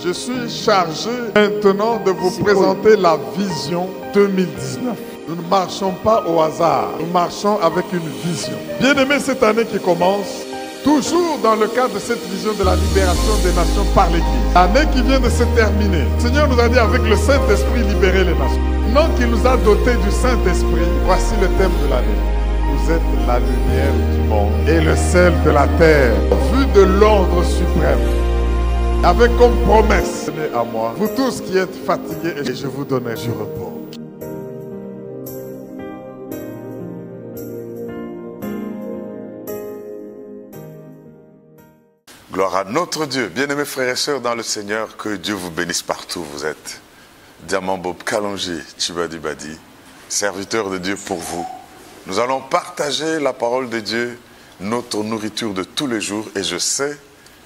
Je suis chargé maintenant de vous présenter la vision 2019. Nous ne marchons pas au hasard, nous marchons avec une vision. Bien-aimés, cette année qui commence, toujours dans le cadre de cette vision de la libération des nations par l'Église. L'année qui vient de se terminer, le Seigneur nous a dit avec le Saint-Esprit libérer les nations. Non qu'il nous a dotés du Saint-Esprit, voici le thème de l'année. Vous êtes la lumière du monde et le sel de la terre, vu de l'ordre suprême. Avec comme promesse, venez à moi, vous tous qui êtes fatigués, et je vous donnerai du repos. Gloire à notre Dieu. Bien-aimés frères et sœurs dans le Seigneur, que Dieu vous bénisse partout où vous êtes. Diamant Bob Kalonji, Chibadi Badi, serviteur de Dieu pour vous. Nous allons partager la parole de Dieu, notre nourriture de tous les jours. Et je sais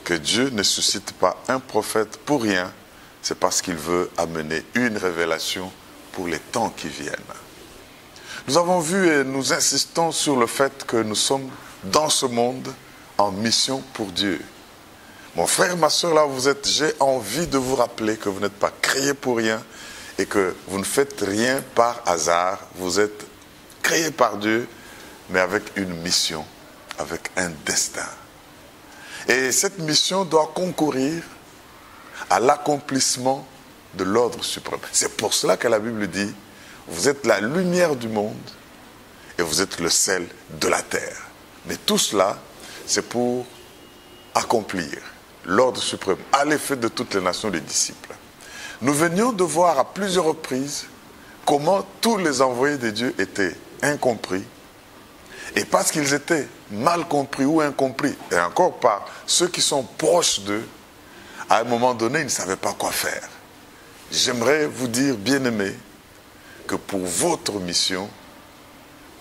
que Dieu ne suscite pas un prophète pour rien. C'est parce qu'il veut amener une révélation pour les temps qui viennent. Nous avons vu et nous insistons sur le fait que nous sommes dans ce monde en mission pour Dieu. Mon frère, ma soeur, là où vous êtes, j'ai envie de vous rappeler que vous n'êtes pas créés pour rien et que vous ne faites rien par hasard. Vous êtes créés par Dieu, mais avec une mission, avec un destin. Et cette mission doit concourir à l'accomplissement de l'ordre suprême. C'est pour cela que la Bible dit, vous êtes la lumière du monde et vous êtes le sel de la terre. Mais tout cela, c'est pour accomplir l'ordre suprême à l'effet de toutes les nations des disciples. Nous venions de voir à plusieurs reprises comment tous les envoyés de Dieu étaient incompris. Et parce qu'ils étaient mal compris ou incompris, et encore par ceux qui sont proches d'eux, à un moment donné, ils ne savaient pas quoi faire. J'aimerais vous dire, bien-aimés, que pour votre mission,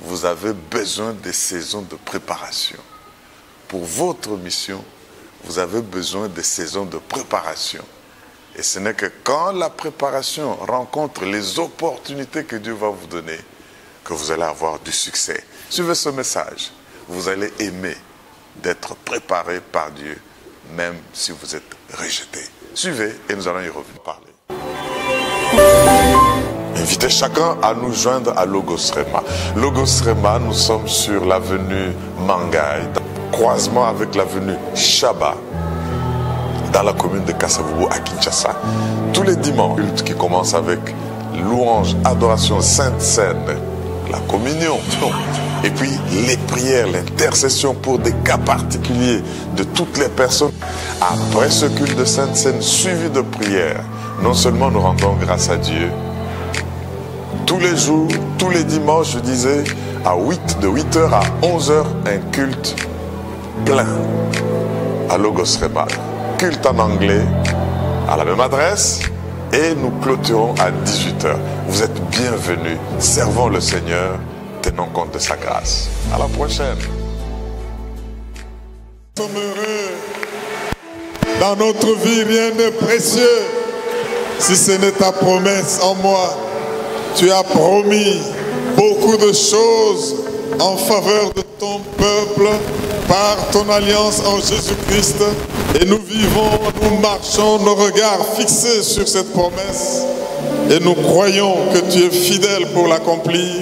vous avez besoin des saisons de préparation. Pour votre mission, vous avez besoin des saisons de préparation. Et ce n'est que quand la préparation rencontre les opportunités que Dieu va vous donner, que vous allez avoir du succès. Suivez ce message. Vous allez aimer d'être préparé par Dieu, même si vous êtes rejeté. Suivez et nous allons y revenir parler. Invitez chacun à nous joindre à Logos Rema. Logos Rema, nous sommes sur l'avenue Mangaï, croisement avec l'avenue Chaba, dans la commune de Kasavubu à Kinshasa. Tous les dimanches, culte qui commence avec louange, adoration, sainte scène, la communion, et puis les prières, l'intercession pour des cas particuliers de toutes les personnes. Après ce culte de sainte scène suivi de prières, non seulement nous rendons grâce à Dieu, tous les jours, tous les dimanches, je disais, de 8h à 11h, un culte plein à Logos Rema. Culte en anglais, à la même adresse, et nous clôturons à 18h. Vous êtes bienvenus, servons le Seigneur, tenons compte de sa grâce. À la prochaine. Nous sommes heureux. Dans notre vie, rien n'est précieux si ce n'est ta promesse en moi. Tu as promis beaucoup de choses en faveur de ton peuple par ton alliance en Jésus-Christ. Et nous vivons, nous marchons, nos regards fixés sur cette promesse. Et nous croyons que tu es fidèle pour l'accomplir.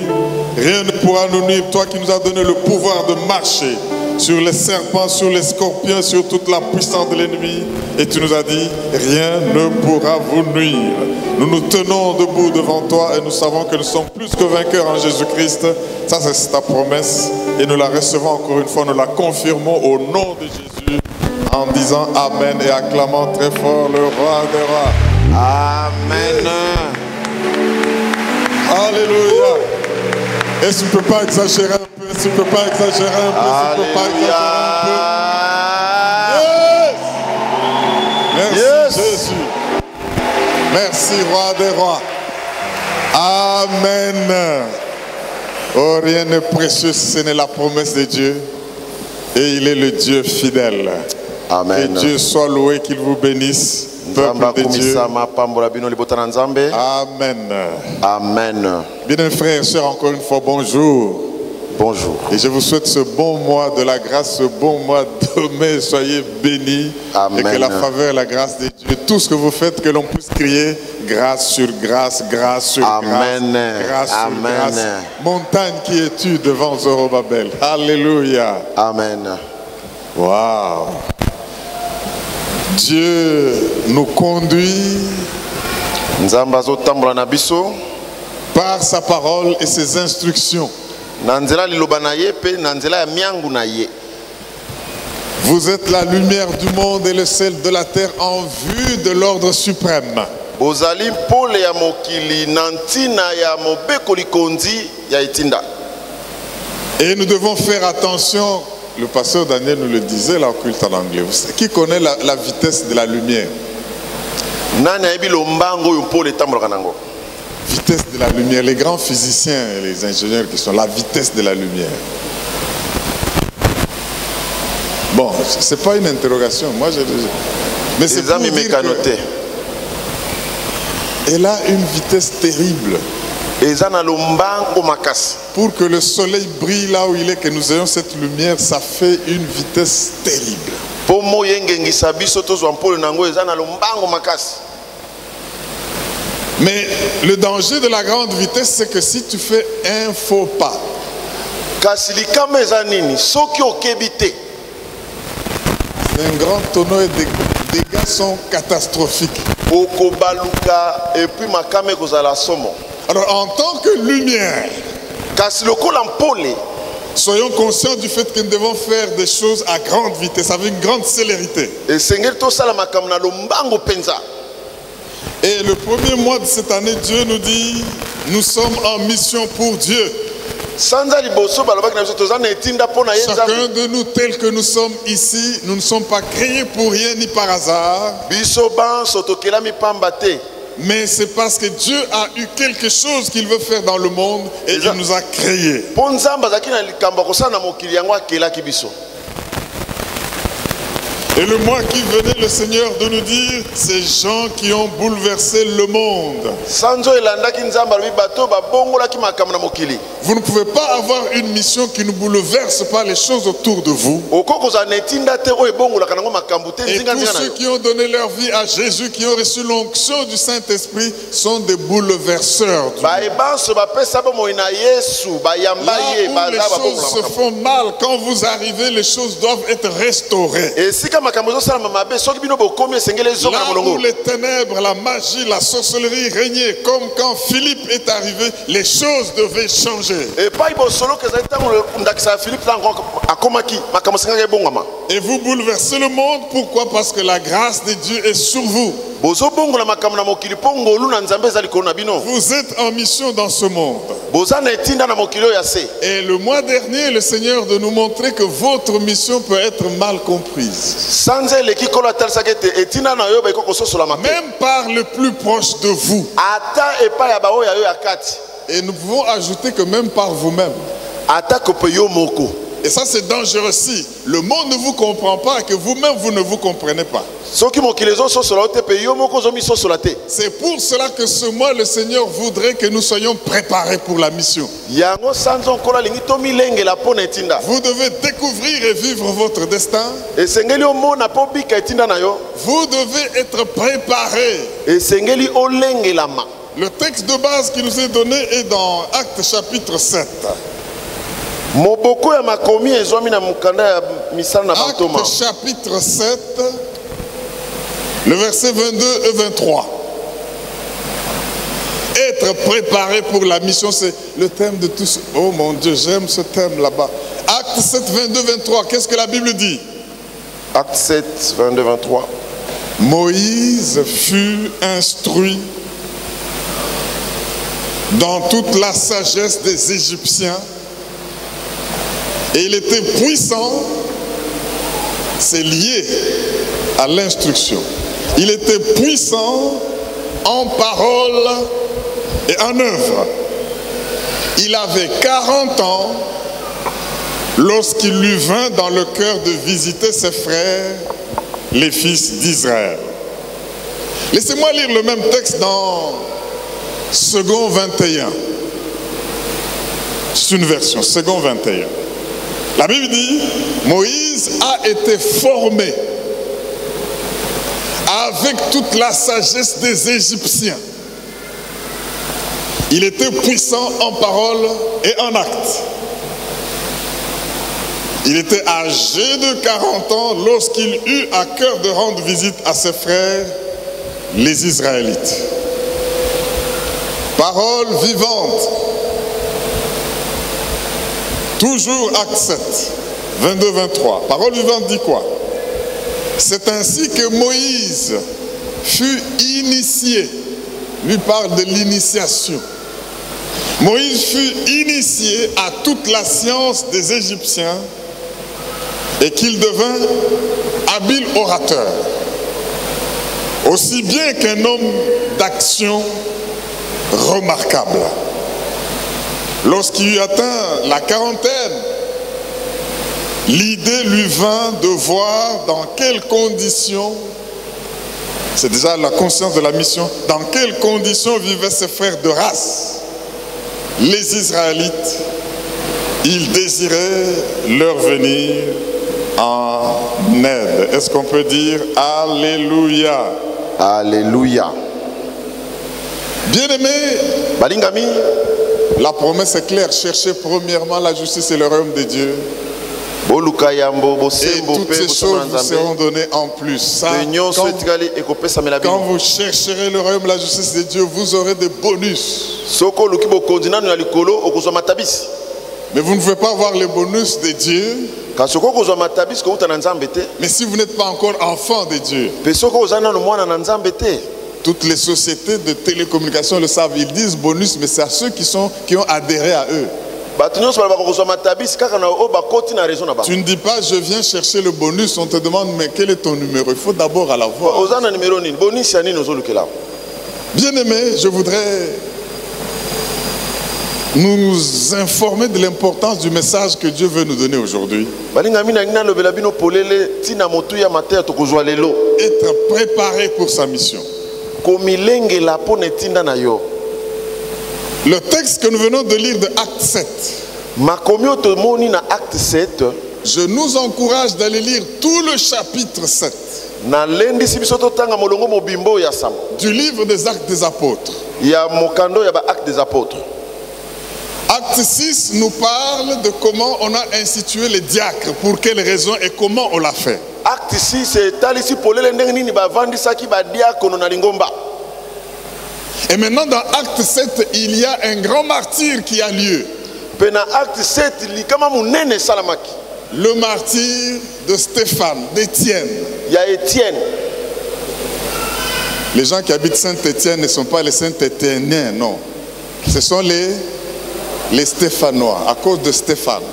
Rien ne pourra nous nuire, toi qui nous as donné le pouvoir de marcher sur les serpents, sur les scorpions, sur toute la puissance de l'ennemi. Et tu nous as dit, rien ne pourra vous nuire. Nous nous tenons debout devant toi et nous savons que nous sommes plus que vainqueurs en Jésus-Christ. Ça, c'est ta promesse. Et nous la recevons encore une fois, nous la confirmons au nom de Jésus en disant Amen et acclamant très fort le roi des rois. Amen. Alléluia. Est-ce que tu ne peux pas exagérer un peu? Est-ce que tu ne peux pas exagérer un peu? Est-ce que tu ne peux pas exagérer un peu? Yes. Merci Jésus. Merci roi des rois. Amen. Oh, rien n'est précieux si ce n'est la promesse de Dieu. Et il est le Dieu fidèle. Amen. Que Dieu soit loué, qu'il vous bénisse. Peuple de Dieu. Amen. Amen. Bien, frères et sœurs, encore une fois, bonjour. bonjour. Et je vous souhaite ce bon mois de la grâce, ce bon mois de mai. Soyez bénis. Amen. Et que la faveur, la grâce de Dieu, tout ce que vous faites, que l'on puisse crier grâce sur grâce, grâce sur Amen. grâce, grâce Amen. sur grâce. Montagne qui es-tu devant Zorobabel? Alléluia. Amen. Waouh. Dieu nous conduit Nzamba zotambola na biso par sa parole et ses instructions. na nzela liloba na ye pe na nzela ya miangu na ye. Vous êtes la lumière du monde et le sel de la terre en vue de l'ordre suprême. Bozali pole ya mokili na ntina ya mobeko likonzi ya etinda. Et nous devons faire attention. Le pasteur Daniel nous le disait là au culte en anglais. Qui connaît la vitesse de la lumière? Nani ayebi lombango yo pole tambolaka nango? Vitesse de la lumière. Les grands physiciens et les ingénieurs qui sont la vitesse de la lumière. Bon, c'est pas une interrogation. Moi, mais c'est pour dire que elle a une vitesse terrible. Pour que le soleil brille là où il est, que nous ayons cette lumière, ça fait une vitesse terrible. Mais le danger de la grande vitesse, c'est que si tu fais un faux pas, c'est un grand tonneau et des dégâts sont catastrophiques. Alors en tant que lumière, soyons conscients du fait que nous devons faire des choses à grande vitesse, avec une grande célérité. Et le premier mois de cette année, Dieu nous dit, nous sommes en mission pour Dieu. Chacun de nous, tel que nous sommes ici, nous ne sommes pas créés pour rien ni par hasard. Mais c'est parce que Dieu a eu quelque chose qu'il veut faire dans le monde et il nous a créés. Et le mois qui venait, le Seigneur de nous dire, ces gens qui ont bouleversé le monde. Vous ne pouvez pas avoir une mission qui ne bouleverse pas les choses autour de vous. Et tous ceux qui ont donné leur vie à Jésus, qui ont reçu l'onction du Saint-Esprit, sont des bouleverseurs. Là où les choses se font mal, quand vous arrivez, les choses doivent être restaurées. Là où les ténèbres, la magie, la sorcellerie régnaient, comme quand Philippe est arrivé, les choses devaient changer. Et vous bouleversez le monde, pourquoi? Parce que la grâce de Dieu est sur vous. Vous êtes en mission dans ce monde. Et le mois dernier, le Seigneur de nous montrer que votre mission peut être mal comprise. Même par le plus proche de vous. Et nous pouvons ajouter que même par vous-même. Et ça c'est dangereux si le monde ne vous comprend pas et que vous-même vous ne vous comprenez pas. C'est pour cela que ce mois le Seigneur voudrait que nous soyons préparés pour la mission. Vous devez découvrir et vivre votre destin. Vous devez être préparés. Le texte de base qui nous est donné est dans Actes chapitre 7. Actes chapitre 7, le verset 22 et 23. Être préparé pour la mission, c'est le thème de tous. Oh mon Dieu, j'aime ce thème là-bas. Actes 7, 22, 23. Qu'est-ce que la Bible dit? Actes 7, 22, 23. Moïse fut instruit dans toute la sagesse des Égyptiens. Et il était puissant, c'est lié à l'instruction. Il était puissant en parole et en œuvre. Il avait 40 ans lorsqu'il lui vint dans le cœur de visiter ses frères, les fils d'Israël. Laissez-moi lire le même texte dans 2 21. C'est une version, second 21. La Bible dit, Moïse a été formé avec toute la sagesse des Égyptiens. Il était puissant en parole et en acte. Il était âgé de 40 ans lorsqu'il eut à cœur de rendre visite à ses frères, les Israélites. Parole vivante. Toujours acte 7, 22-23. Parole vivante dit quoi? C'est ainsi que Moïse fut initié. Lui parle de l'initiation. Moïse fut initié à toute la science des Égyptiens et qu'il devint habile orateur, aussi bien qu'un homme d'action remarquable. Lorsqu'il eut atteint la quarantaine, l'idée lui vint de voir dans quelles conditions, c'est déjà la conscience de la mission, dans quelles conditions vivaient ses frères de race, les Israélites. Il désirait leur venir en aide. Est-ce qu'on peut dire Alléluia? Alléluia. Bien-aimés, Balingami, la promesse est claire. Cherchez premièrement la justice et le royaume de Dieu. Et toutes ces choses vous seront données en plus. Ça, quand vous chercherez le royaume et la justice de Dieu, vous aurez des bonus. Mais vous ne pouvez pas avoir les bonus de Dieu. Mais si vous n'êtes pas encore enfant de Dieu. Toutes les sociétés de télécommunications le savent. Ils disent bonus, mais c'est à ceux qui ont adhéré à eux. Tu ne dis pas je viens chercher le bonus, on te demande mais quel est ton numéro? Il faut d'abord l'avoir. Bien aimé, je voudrais nous informer de l'importance du message que Dieu veut nous donner aujourd'hui. Être préparé pour sa mission. Le texte que nous venons de lire de Acte 7, je nous encourage d'aller lire tout le chapitre 7 du livre des Actes des Apôtres. Acte 6 nous parle de comment on a institué les diacres, pour quelles raisons et comment on l'a fait. Acte 6 c'est et maintenant dans Acte 7, il y a un grand martyre qui a lieu. Le martyre de Stéphane, d'Étienne. Les gens qui habitent Saint-Étienne ne sont pas les Saint-Étienniens, non. Ce sont les Stéphanois, à cause de Stéphane.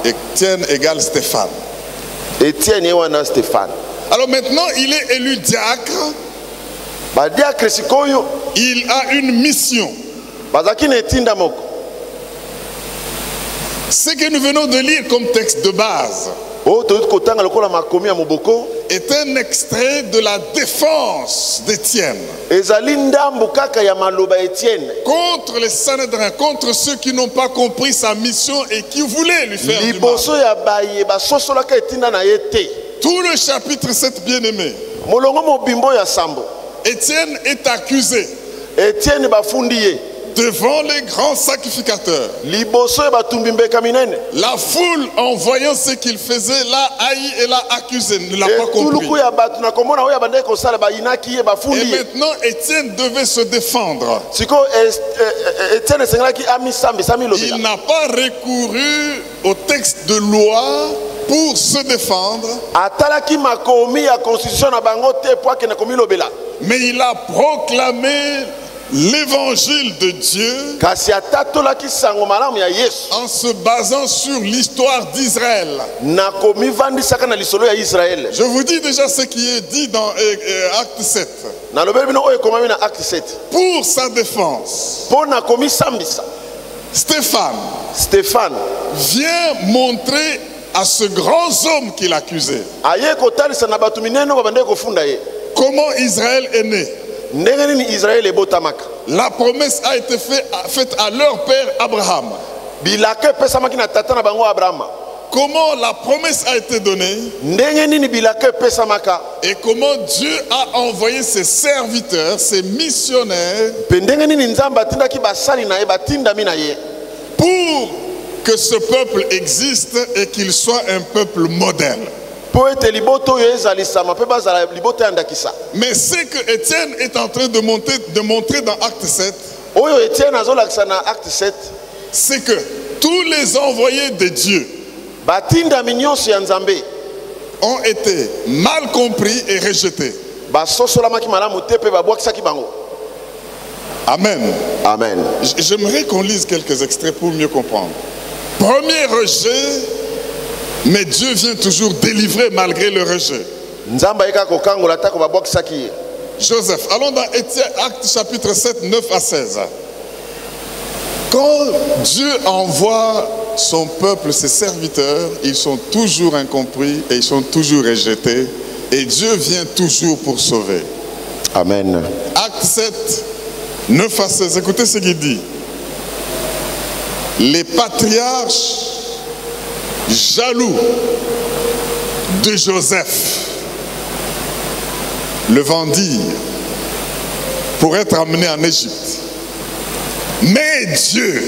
Étienne égale Stéphane. Alors maintenant, il est élu diacre. Il a une mission. Ce que nous venons de lire comme texte de base est un extrait de la défense d'Étienne contre les Sanhédrins, contre ceux qui n'ont pas compris sa mission et qui voulaient lui faire du mal. Tout le chapitre 7, bien aimé, Étienne est accusé devant les grands sacrificateurs. La foule, en voyant ce qu'il faisait, l'a haï et l'a accusé, ne l'a pas compris. Et maintenant, Étienne devait se défendre. Il n'a pas recouru au texte de loi pour se défendre, mais il a proclamé l'évangile de Dieu en se basant sur l'histoire d'Israël. Je vous dis déjà ce qui est dit dans Acte 7. Pour sa défense, Stéphane vient montrer à ce grand homme qu'il accusait comment Israël est né. la promesse a été faite à leur père Abraham. Bilaka pesamaki na tata na bango Abraham. Comment la promesse a été donnée Ndenge nini bilaka pesamaka? et comment Dieu a envoyé ses serviteurs, ses missionnaires Ndenge nini Nzamba atindaki basali na ye batindami na ye pour que ce peuple existe et qu'il soit un peuple modèle. Mais ce que Étienne est en train de montrer dans Acte 7, c'est que tous les envoyés de Dieu ont été mal compris et rejetés. Amen. Amen. J'aimerais qu'on lise quelques extraits pour mieux comprendre. Premier rejet, mais Dieu vient toujours délivrer malgré le rejet. Joseph, allons dans Actes chapitre 7, 9 à 16. Quand Dieu envoie son peuple, ses serviteurs, ils sont toujours incompris et ils sont toujours rejetés. Et Dieu vient toujours pour sauver. Amen. Acte 7, 9 à 16. Écoutez ce qu'il dit. Les patriarches jaloux de Joseph le vendirent pour être amené en Égypte. Mais Dieu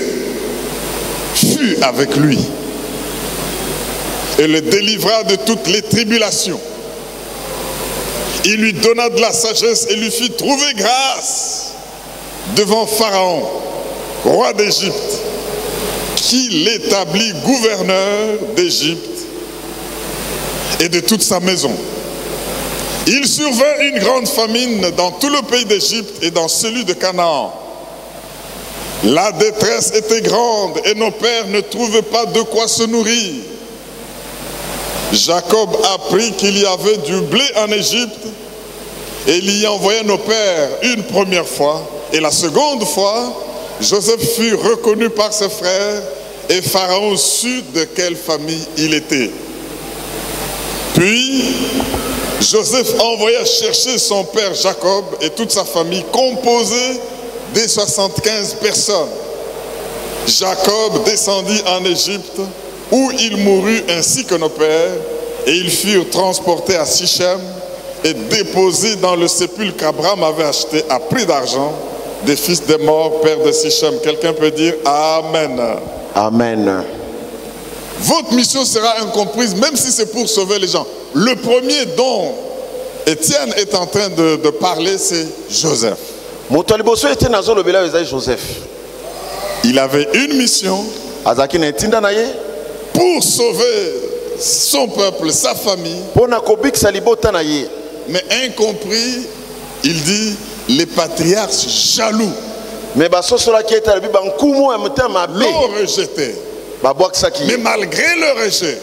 fut avec lui et le délivra de toutes les tribulations. Il lui donna de la sagesse et lui fit trouver grâce devant Pharaon, roi d'Égypte, qui l'établit gouverneur d'Égypte et de toute sa maison. Il survint une grande famine dans tout le pays d'Égypte et dans celui de Canaan. La détresse était grande et nos pères ne trouvaient pas de quoi se nourrir. Jacob apprit qu'il y avait du blé en Égypte et il y envoya nos pères une première fois. Et la seconde fois, Joseph fut reconnu par ses frères et Pharaon sut de quelle famille il était. Puis, Joseph envoya chercher son père Jacob et toute sa famille composée des 75 personnes. Jacob descendit en Égypte où il mourut ainsi que nos pères et ils furent transportés à Sichem et déposés dans le sépulcre qu'Abraham avait acheté à prix d'argent des fils des morts, père de Sichem. Quelqu'un peut dire Amen. Amen. Votre mission sera incomprise même si c'est pour sauver les gens. Le premier dont Étienne est en train de parler, c'est Joseph. Il avait une mission pour sauver son peuple, sa famille. Mais incompris, il dit les patriarches jaloux l'ont rejeté. Mais malgré le rejet,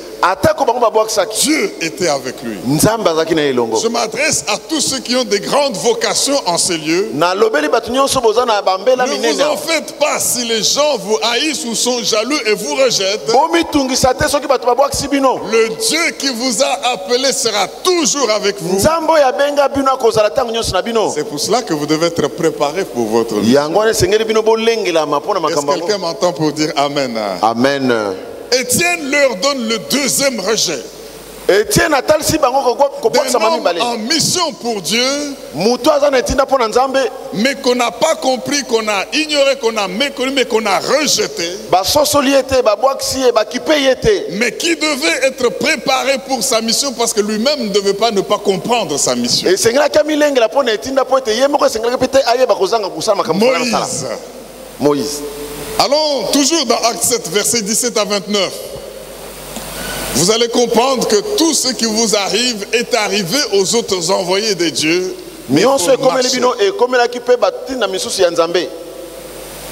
Dieu était avec lui. Je m'adresse à tous ceux qui ont des grandes vocations en ces lieux. Ne vous en faites pas si les gens vous haïssent ou sont jaloux et vous rejettent. Le Dieu qui vous a appelé sera toujours avec vous. C'est pour cela que vous devez être préparé pour votre vie. Est-ce que quelqu'un m'entend pour dire Amen? Amen. Étienne leur donne le deuxième rejet. D'un homme en mission pour Dieu, mais qu'on n'a pas compris, qu'on a ignoré, qu'on a méconnu, mais qu'on a rejeté, mais qui devait être préparé pour sa mission parce que lui-même ne devait pas ne pas comprendre sa mission. Moïse. Allons toujours dans Acte 7, versets 17 à 29. Vous allez comprendre que tout ce qui vous arrive est arrivé aux autres envoyés de Dieu.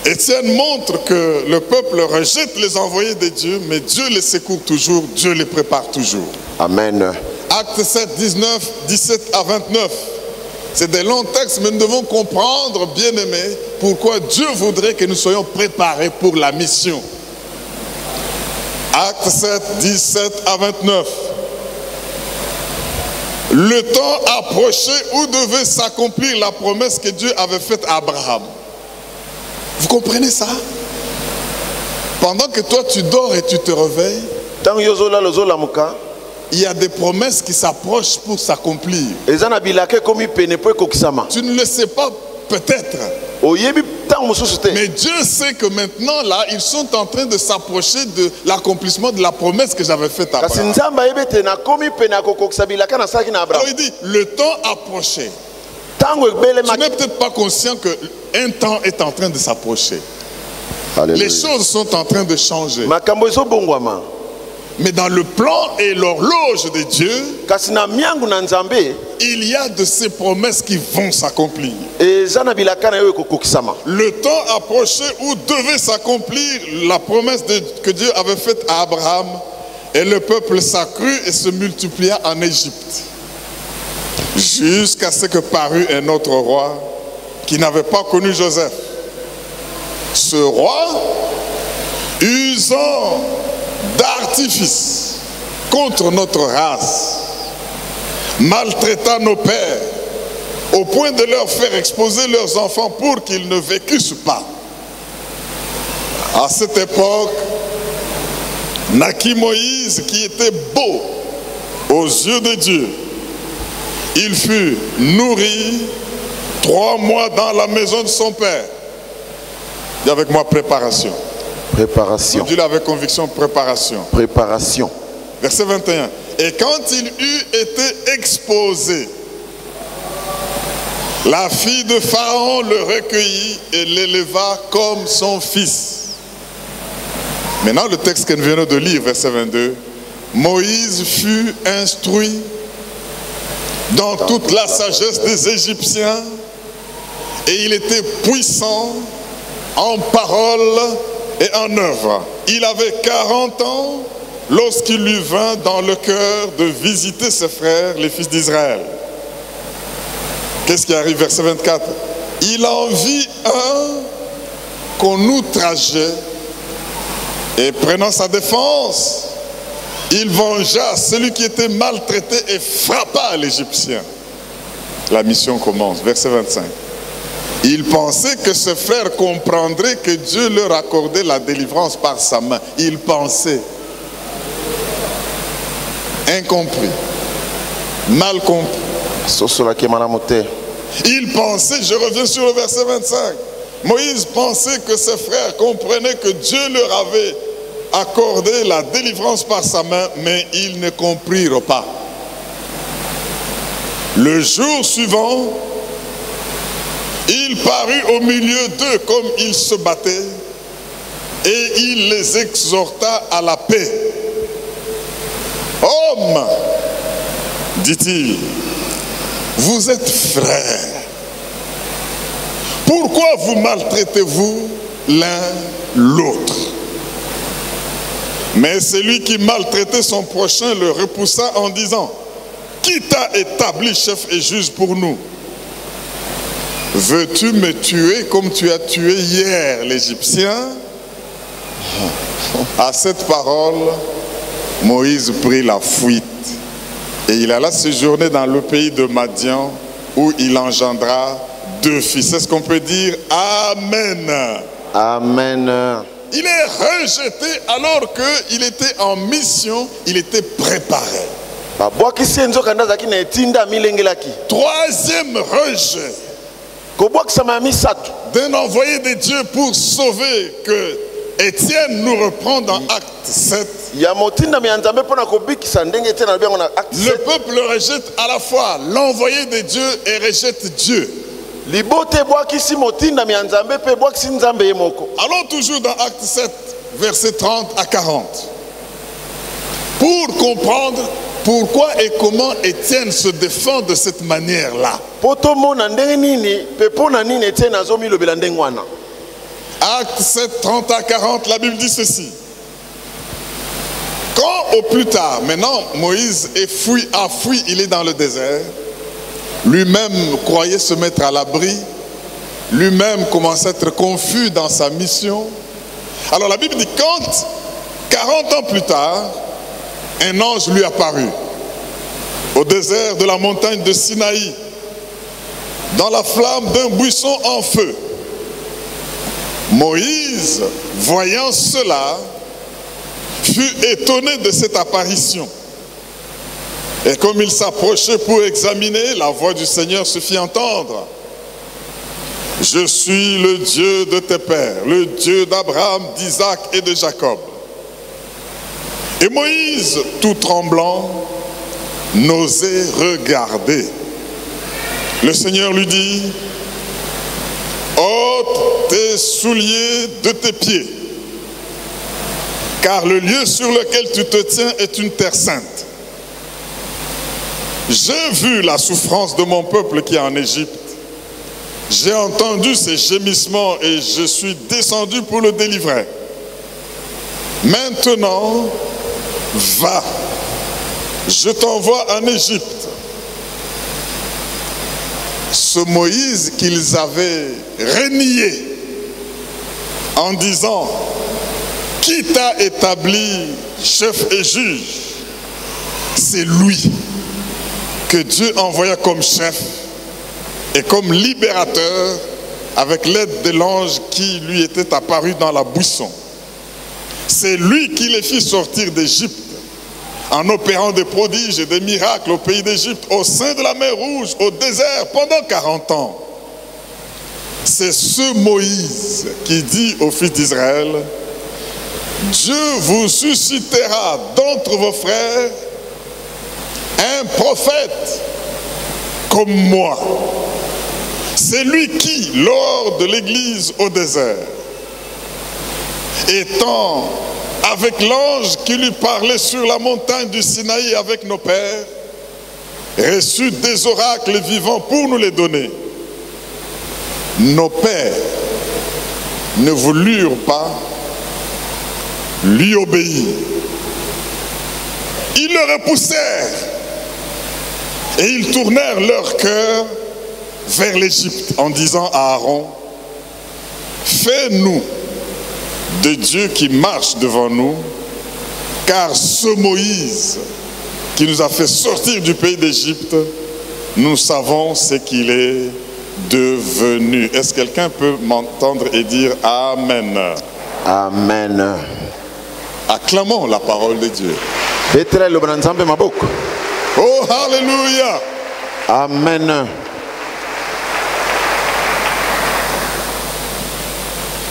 Étienne montre que le peuple rejette les envoyés de Dieu, mais Dieu les secourt toujours, Dieu les prépare toujours. Amen. Acte 7, 17 à 29. C'est des longs textes, mais nous devons comprendre, bien-aimés, pourquoi Dieu voudrait que nous soyons préparés pour la mission. Acte 7, 17 à 29. Le temps approchait où devait s'accomplir la promesse que Dieu avait faite à Abraham. comprenez ça? Pendant que toi tu dors et tu te réveilles, il y a des promesses qui s'approchent pour s'accomplir. Tu ne le sais pas peut-être. Mais Dieu sait que maintenant là, ils sont en train de s'approcher de l'accomplissement de la promesse que j'avais faite à Abraham. Alors il dit, le temps approché. Tu n'es peut-être pas conscient qu'un temps est en train de s'approcher. Les choses sont en train de changer. Mais dans le plan et l'horloge de Dieu, il y a de ces promesses qui vont s'accomplir. Le temps approché où devait s'accomplir la promesse que Dieu avait faite à Abraham, et le peuple s'accrut et se multiplia en Égypte. Jusqu'à ce que parut un autre roi qui n'avait pas connu Joseph. Ce roi, usant d'artifice contre notre race, maltraita nos pères au point de leur faire exposer leurs enfants pour qu'ils ne vécussent pas. À cette époque, naquit Moïse qui était beau aux yeux de Dieu. Il fut nourri 3 mois dans la maison de son père. Dis avec moi préparation. Préparation. Dis-le avec conviction, préparation. Préparation. Verset 21. Et quand il eut été exposé, la fille de Pharaon le recueillit et l'éleva comme son fils. Maintenant le texte que nous venons de lire, verset 22. Moïse fut instruit dans toute la sagesse des Égyptiens et il était puissant en parole et en œuvre. Il avait 40 ans lorsqu'il lui vint dans le cœur de visiter ses frères, les fils d'Israël. Qu'est-ce qui arrive, verset 24? Il en vit un qu'on outrageait et prenant sa défense, il vengea celui qui était maltraité et frappa l'Égyptien. La mission commence, verset 25. Il pensait que ses frères comprendraient que Dieu leur accordait la délivrance par sa main. Il pensait. Incompris. Mal compris. Il pensait, je reviens sur le verset 25. Moïse pensait que ses frères comprenaient que Dieu leur avait accordé la délivrance par sa main, mais ils ne comprirent pas. Le jour suivant, il parut au milieu d'eux comme ils se battaient et il les exhorta à la paix. Hommes, dit-il, vous êtes frères. Pourquoi vous maltraitez-vous l'un l'autre? Mais celui qui maltraitait son prochain le repoussa en disant, qui t'a établi chef et juge pour nous? Veux-tu me tuer comme tu as tué hier l'Égyptien? À cette parole, Moïse prit la fuite et il alla séjourner dans le pays de Madian où il engendra 2 fils. Est-ce qu'on peut dire Amen? Amen. Il est rejeté alors qu'il était en mission, il était préparé. 3e rejet d'un envoyé de Dieu pour sauver, que Étienne nous reprend dans Acte 7. Le peuple rejette à la fois l'envoyé de Dieu et rejette Dieu. Allons toujours dans Acte 7, versets 30 à 40. Pour comprendre pourquoi et comment Étienne se défend de cette manière-là. Acte 7, 30 à 40, la Bible dit ceci. Quand au plus tard, maintenant Moïse a fui, il est dans le désert. Lui-même croyait se mettre à l'abri. Lui-même commençait à être confus dans sa mission. Alors la Bible dit, quand 40 ans plus tard, un ange lui apparut au désert de la montagne de Sinaï, dans la flamme d'un buisson en feu. Moïse, voyant cela, fut étonné de cette apparition. Et comme il s'approchait pour examiner, la voix du Seigneur se fit entendre. Je suis le Dieu de tes pères, le Dieu d'Abraham, d'Isaac et de Jacob. Et Moïse, tout tremblant, n'osait regarder. Le Seigneur lui dit, ôte tes souliers de tes pieds, car le lieu sur lequel tu te tiens est une terre sainte. J'ai vu la souffrance de mon peuple qui est en Égypte. J'ai entendu ses gémissements et je suis descendu pour le délivrer. Maintenant, va, je t'envoie en Égypte. Ce Moïse qu'ils avaient renié en disant, qui t'a établi chef et juge? C'est lui que Dieu envoya comme chef et comme libérateur avec l'aide de l'ange qui lui était apparu dans la buisson. C'est lui qui les fit sortir d'Égypte en opérant des prodiges et des miracles au pays d'Égypte, au sein de la mer Rouge, au désert, pendant 40 ans. C'est ce Moïse qui dit aux fils d'Israël, Dieu vous suscitera d'entre vos frères un prophète comme moi. C'est lui qui, lors de l'église au désert, étant avec l'ange qui lui parlait sur la montagne du Sinaï avec nos pères, reçut des oracles vivants pour nous les donner. Nos pères ne voulurent pas lui obéir. Ils le repoussèrent et ils tournèrent leur cœur vers l'Égypte en disant à Aaron, fais-nous de Dieu qui marche devant nous, car ce Moïse qui nous a fait sortir du pays d'Égypte, nous savons ce qu'il est devenu. Est-ce que quelqu'un peut m'entendre et dire Amen? Amen. Acclamons la parole de Dieu. Oh, Alléluia. Amen.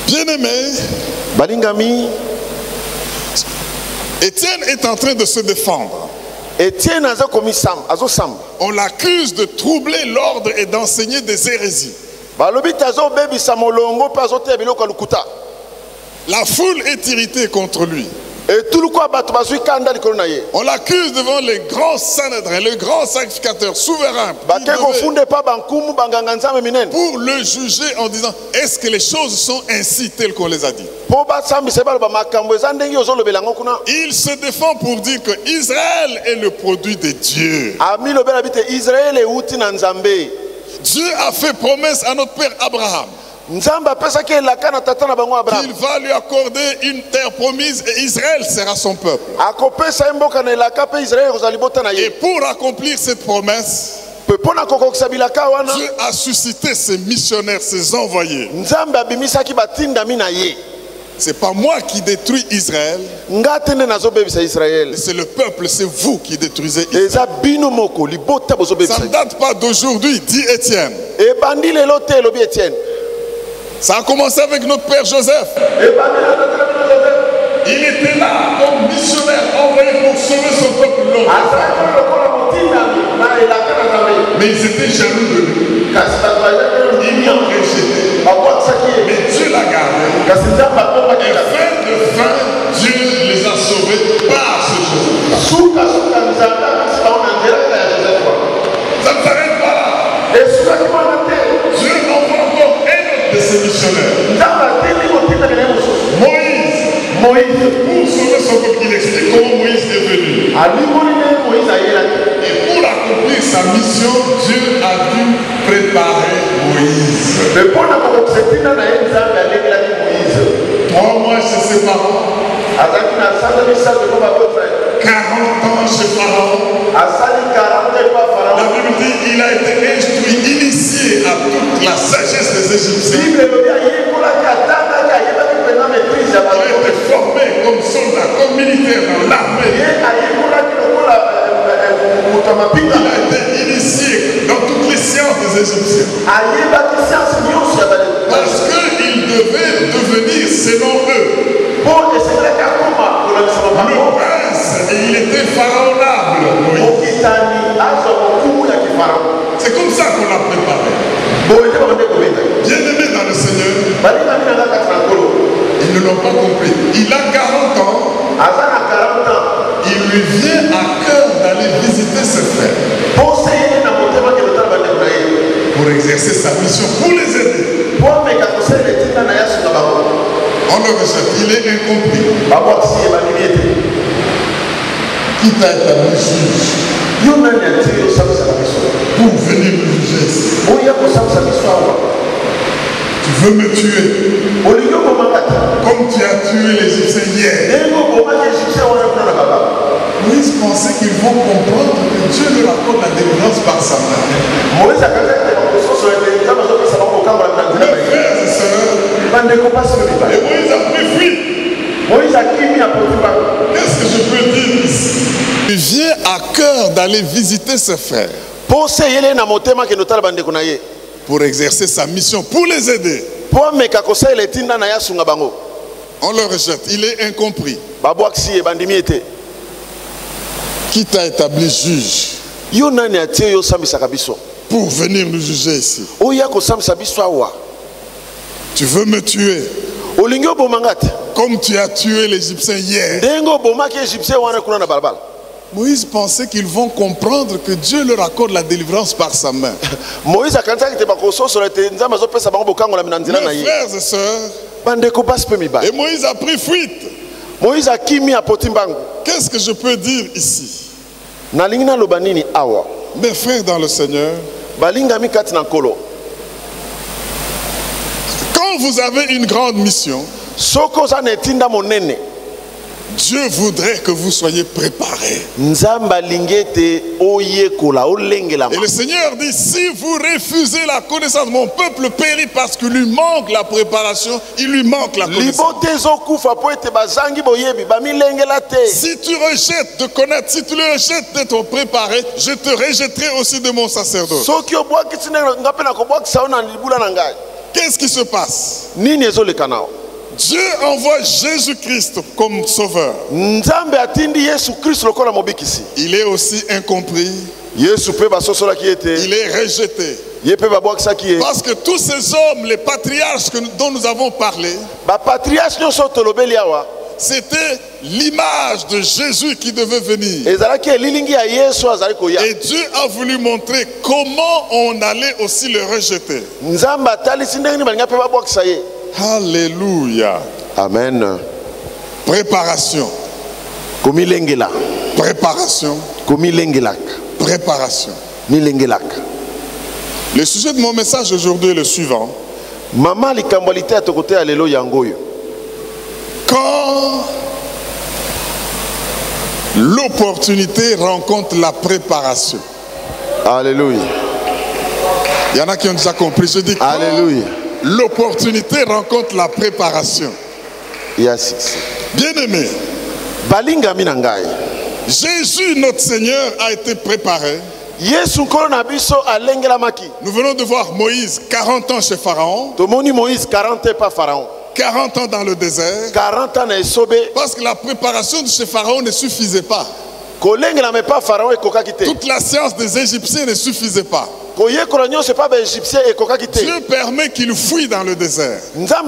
Bien-aimé, Balingami, Étienne est en train de se défendre. Étienne a commis Sam, On l'accuse de troubler l'ordre et d'enseigner des hérésies. La foule est irritée contre lui. On l'accuse devant les grands Sanhédrin, le grand sacrificateur souverain, pour le juger en disant, est-ce que les choses sont ainsi telles qu'on les a dit? Il se défend pour dire que Israël est le produit de Dieu. Dieu a fait promesse à notre père Abraham qu'il va lui accorder une terre promise et Israël sera son peuple. Et pour accomplir cette promesse, Dieu a suscité ses missionnaires, ses envoyés. C'est pas moi qui détruis Israël, c'est le peuple, c'est vous qui détruisez Israël. Ça ne date pas d'aujourd'hui, dit Étienne. Ça a commencé avec notre père Joseph. Il était là comme missionnaire envoyé pour sauver son peuple. Mais ils étaient jaloux de lui. Ils l'ont rejeté. Mais Dieu l'a gardé. Et fin de fin, Dieu les a sauvés par ce Joseph. Ça ne s'arrête pas là. Dieu envoie encore un autre de ses missionnaires. Moïse, pour sauver son peuple, il explique comment Moïse est venu. Et pour accomplir sa mission, Dieu a dû préparer Moïse. 3 mois chez ses parents, 40 ans chez Pharaon. La Bible dit qu'il a été instruit, initié à toute la sagesse des Égyptiens. des Égyptiens. Parce qu'ils devaient devenir selon eux. Le prince, il était pharaonable. Oui. C'est comme ça qu'on l'a préparé. Bien-aimés dans le Seigneur, ils ne l'ont pas compris. Il a 40 ans. Il lui vient à cœur d'aller visiter ses frères pour exercer sa mission, pour les aider. On le rejette, il est incompris. Qui t'a établi juge pour venir me juger ici? Tu veux me tuer comme tu as tué l'Égyptien hier. Moïse pensait qu'ils vont comprendre que Dieu leur accorde la délivrance par sa main. Mes frères et sœurs, et Moïse a pris fuite. Qu'est-ce que je peux dire ici? Il vient à cœur d'aller visiter ses frères pour exercer sa mission, pour les aider. On le rejette, il est incompris. Qui t'a établi juge pour venir nous juger ici? Tu veux me tuer comme tu as tué l'Égyptien hier. Moïse pensait qu'ils vont comprendre que Dieu leur accorde la délivrance par sa main. Mes frères et sœurs, et Moïse a pris fuite. Qu'est-ce que je peux dire ici? Mes frères dans le Seigneur, quand vous avez une grande mission, Dieu voudrait que vous soyez préparés. Et le Seigneur dit, si vous refusez la connaissance, mon peuple périt parce qu'il lui manque la préparation, il lui manque la connaissance. Si tu rejettes de connaître, si tu le rejettes d'être préparé, je te rejetterai aussi de mon sacerdoce. Qu'est-ce qui se passe? Dieu envoie Jésus-Christ comme sauveur. Il est aussi incompris. Il est rejeté. Parce que tous ces hommes, les patriarches dont nous avons parlé, c'était l'image de Jésus qui devait venir. Et Dieu a voulu montrer comment on allait aussi le rejeter. Alléluia. Amen. Préparation. Préparation. Préparation. Le sujet de mon message aujourd'hui est le suivant. Quand l'opportunité rencontre la préparation. Alléluia. Il y en a qui ont déjà compris. Je dis alléluia. L'opportunité rencontre la préparation. Bien-aimé, Jésus, notre Seigneur, a été préparé. Nous venons de voir Moïse, 40 ans chez Pharaon. 40 ans dans le désert. Parce que la préparation de chez Pharaon ne suffisait pas. Toute la science des Égyptiens ne suffisait pas. Dieu permet qu'il fuit dans le désert. Là,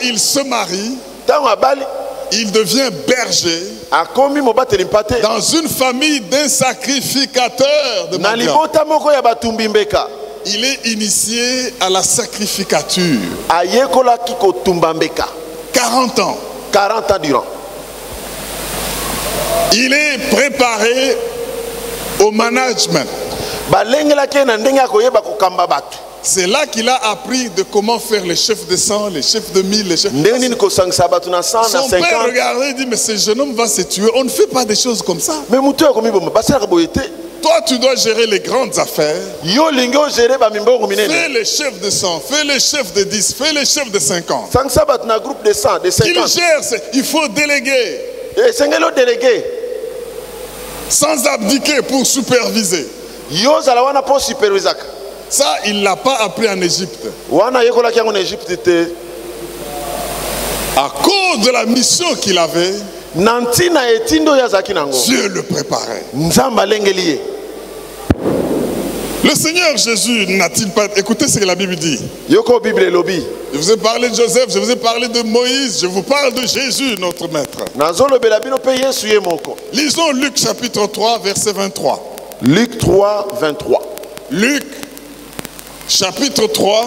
il se marie. Il devient berger dans une famille d'un sacrificateur de Madian. Il est initié à la sacrificature. 40 ans. 40 ans durant. Il est préparé au management. C'est là qu'il a appris de comment faire les chefs de 100, les chefs de 1000, les chefs de 100. Son père regardait et dit, mais ce jeune homme va se tuer. On ne fait pas des choses comme ça. Toi, tu dois gérer les grandes affaires. Fais les chefs de 100, fais les chefs de 10, fais les chefs de 50. Qu'il gère, il faut déléguer. Sans abdiquer pour superviser. Yo zala wana po supervisaka. Ça, il ne l'a pas appris en Égypte. Wana yekola ki en Égypte te. À cause de la mission qu'il avait, Nantina etindo ya zaki nango. Dieu le préparait. Nzamba lengeliye. Le Seigneur Jésus n'a-t-il pas... Écoutez ce que la Bible dit. Yoko Bible lobi. Je vous ai parlé de Joseph, je vous ai parlé de Moïse, je vous parle de Jésus, notre maître. Nazolo belabino pe Yesu ye moko. Lisons Luc chapitre 3, verset 23. Luc 3, 23. Luc chapitre 3,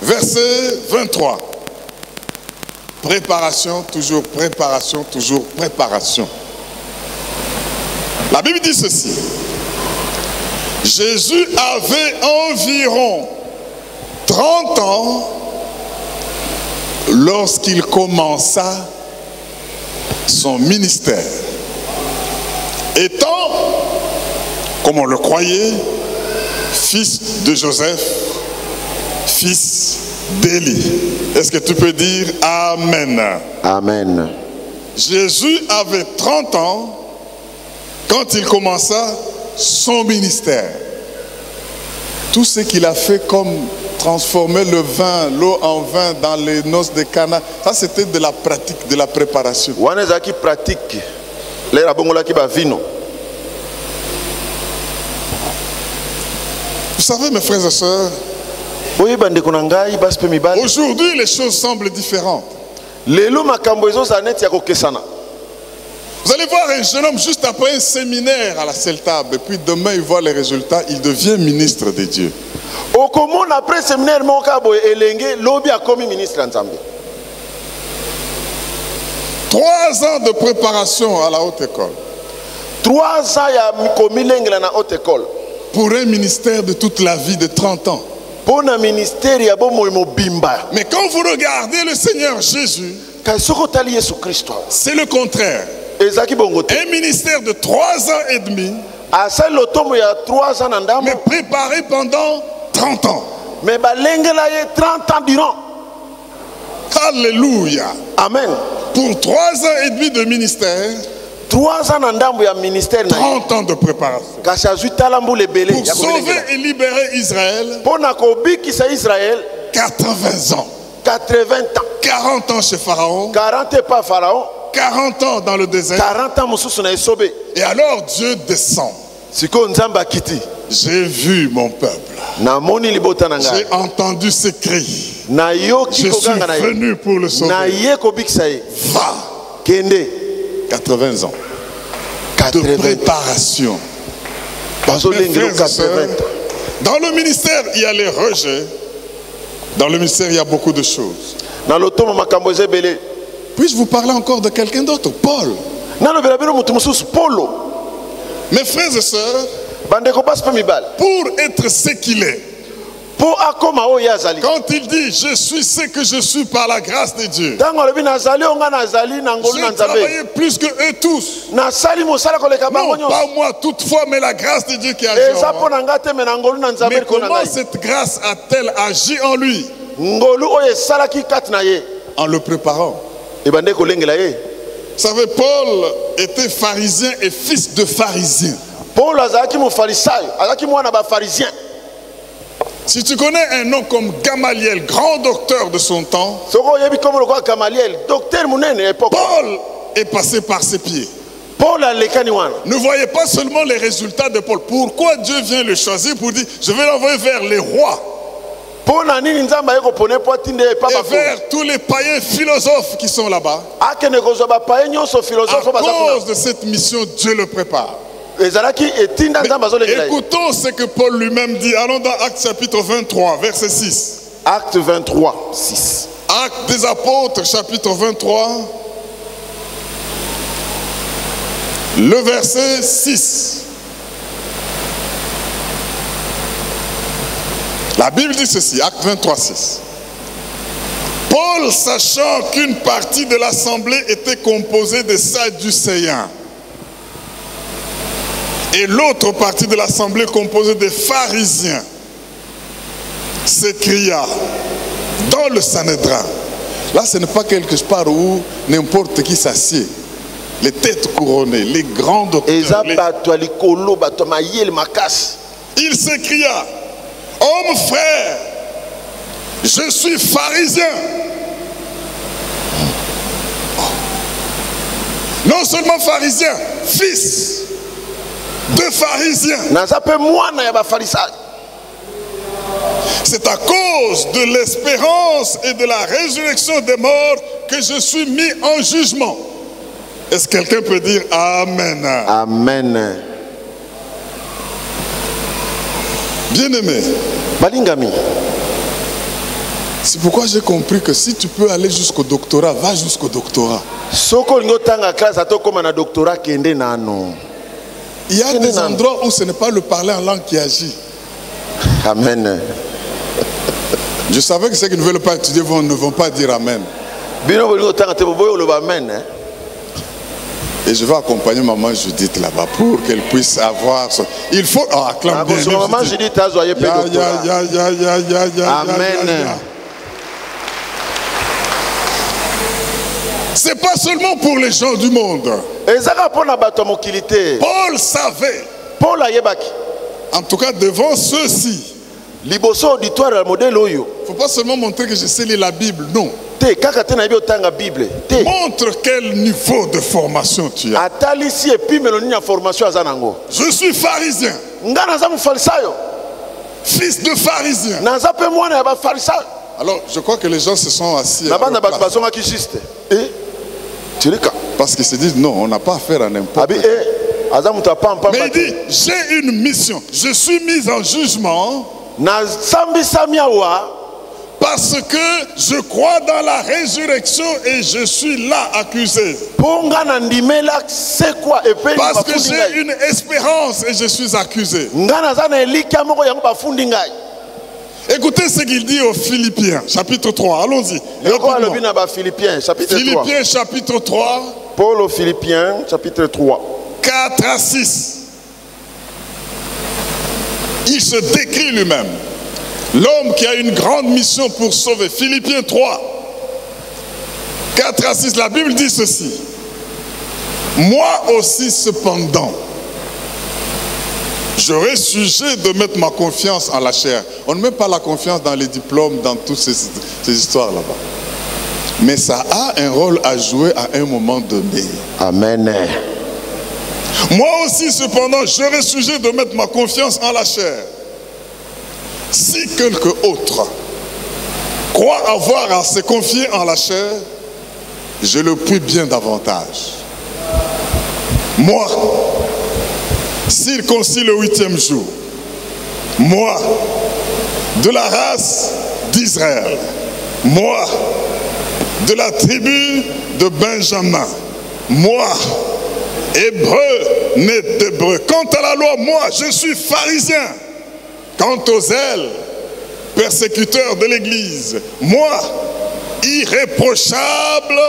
verset 23. Préparation, toujours préparation, toujours préparation. La Bible dit ceci. Jésus avait environ 30 ans lorsqu'il commença son ministère. Étant, comme on le croyait, fils de Joseph, fils d'Élie. Est-ce que tu peux dire Amen? Amen. Jésus avait 30 ans quand il commença son ministère. Tout ce qu'il a fait comme transformer le vin, l'eau en vin dans les noces de Cana, ça c'était de la pratique, de la préparation. Wana qui pratique les rabongola qui ba vino. Vous savez mes frères et sœurs, aujourd'hui les choses semblent différentes. Vous allez voir un jeune homme juste après un séminaire à la CELTAB et puis demain il voit les résultats, il devient ministre de Dieu. 3 ans de préparation à la haute école. 3 ans pour un ministère de toute la vie de 30 ans. Mais quand vous regardez le Seigneur Jésus, c'est le contraire. Un ministère de 3 ans et demi, mais préparé pendant 30 ans. Mais 30 ans durant. Alléluia. Amen. Pour 3 ans et demi de ministère, 3 ans de ministère, 30 ans de préparation. Pour sauver et libérer Israël, 80 ans. 80 ans. 40 ans chez Pharaon. 40 pas Pharaon. 40 ans dans le désert. 40 ans et alors Dieu descend. J'ai vu mon peuple. J'ai entendu ses cris. Je suis venu pour le sauver. Va. 80 ans de préparation. Dans le ministère, il y a les rejets. Dans le ministère, il y a beaucoup de choses. Puis-je vous parler encore de quelqu'un d'autre? Paul. Mes frères et sœurs, pour être ce qu'il est, quand il dit je suis ce que je suis par la grâce de Dieu, j'ai travaillé plus que eux tous. Non pas moi toutefois, mais la grâce de Dieu qui agit en moi. Mais comment cette grâce a-t-elle agi en lui? En le préparant. Vous savez, Paul était pharisien et fils de pharisien. Si tu connais un nom comme Gamaliel, grand docteur de son temps, Paul est passé par ses pieds. Ne voyez pas seulement les résultats de Paul. Pourquoi Dieu vient le choisir pour dire je vais l'envoyer vers les rois et vers tous les païens philosophes qui sont là-bas? À cause de cette mission, Dieu le prépare. Mais écoutons ce que Paul lui-même dit. Allons dans Actes chapitre 23, verset 6. Acte 23, 6. Actes des apôtres, chapitre 23, le verset 6. La Bible dit ceci, Acte 23, 6. Paul, sachant qu'une partie de l'assemblée était composée de Sadducéens, et l'autre partie de l'assemblée composée des pharisiens, s'écria dans le Sanhédrin. Là, ce n'est pas quelque part où n'importe qui s'assied. les têtes couronnées, les grands docteurs. Il s'écria, homme frère, je suis pharisien. Non seulement pharisien, fils de pharisien. C'est à cause de l'espérance et de la résurrection des morts que je suis mis en jugement. Est-ce que quelqu'un peut dire Amen? Amen. Bien-aimé, c'est pourquoi j'ai compris que si tu peux aller jusqu'au doctorat, va jusqu'au doctorat. Il y a des endroits où ce n'est pas le parler en langue qui agit. Amen. Je savais que ceux qui ne veulent pas étudier ne vont pas dire Amen. Et je vais accompagner maman Judith là-bas pour qu'elle puisse avoir son... Il faut... Oh, acclame bien. Maman Judith a joyeux Amen. C'est pas seulement pour les gens du monde. Paul savait. En tout cas devant ceux-ci. Il ne faut pas seulement montrer que je sais lire la Bible, non. Montre quel niveau de formation tu as. Je suis pharisien. Fils de pharisien. Alors je crois que les gens se sont assis. Parce qu'ils se disent non, on n'a pas affaire à n'importe qui. Mais il dit, j'ai une mission. Je suis mis en jugement. Parce que je crois dans la résurrection et je suis là accusé. Parce que j'ai une espérance et je suis accusé. Écoutez ce qu'il dit aux Philippiens, chapitre 3. Allons-y. Philippiens, chapitre 3. Paul aux Philippiens, chapitre 3. 4 à 6. Il se décrit lui-même. L'homme qui a une grande mission pour sauver. Philippiens 3, 4 à 6, la Bible dit ceci. Moi aussi cependant, j'aurais sujet de mettre ma confiance en la chair. On ne met pas la confiance dans les diplômes, dans toutes ces histoires là-bas. Mais ça a un rôle à jouer à un moment donné. Amen. Moi aussi cependant, j'aurais sujet de mettre ma confiance en la chair. Si quelqu'un autre croit avoir à se confier en la chair, je le prie bien davantage. Moi, circoncis le 8e jour, moi, de la race d'Israël, moi, de la tribu de Benjamin, moi, hébreu, né d'hébreu. Quant à la loi, moi, je suis pharisien. Quant aux ailes, persécuteur de l'Église, moi, irréprochable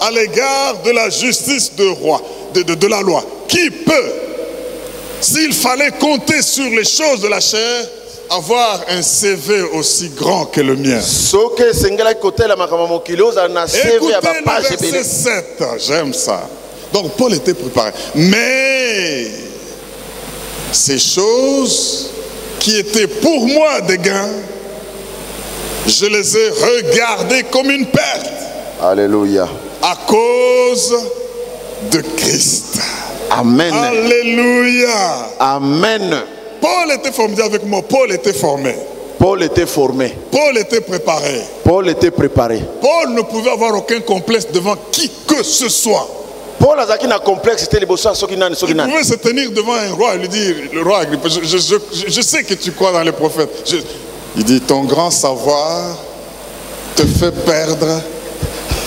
à l'égard de la justice de la loi. Qui peut, s'il fallait compter sur les choses de la chair, avoir un CV aussi grand que le mien? Écoutez le verset 7, j'aime ça. Donc Paul était préparé. Mais ces choses qui étaient pour moi des gains, je les ai regardées comme une perte. Alléluia. À cause de Christ. Amen. Alléluia. Amen. Paul était formé avec moi. Paul était formé. Paul était formé. Paul était préparé. Paul était préparé. Paul ne pouvait avoir aucun complexe devant qui que ce soit. Paul Azaki n'a complexe, c'était les bossons. Il pouvait se tenir devant un roi et lui dire, le roi Agrippa, je sais que tu crois dans les prophètes. Il dit, ton grand savoir te fait perdre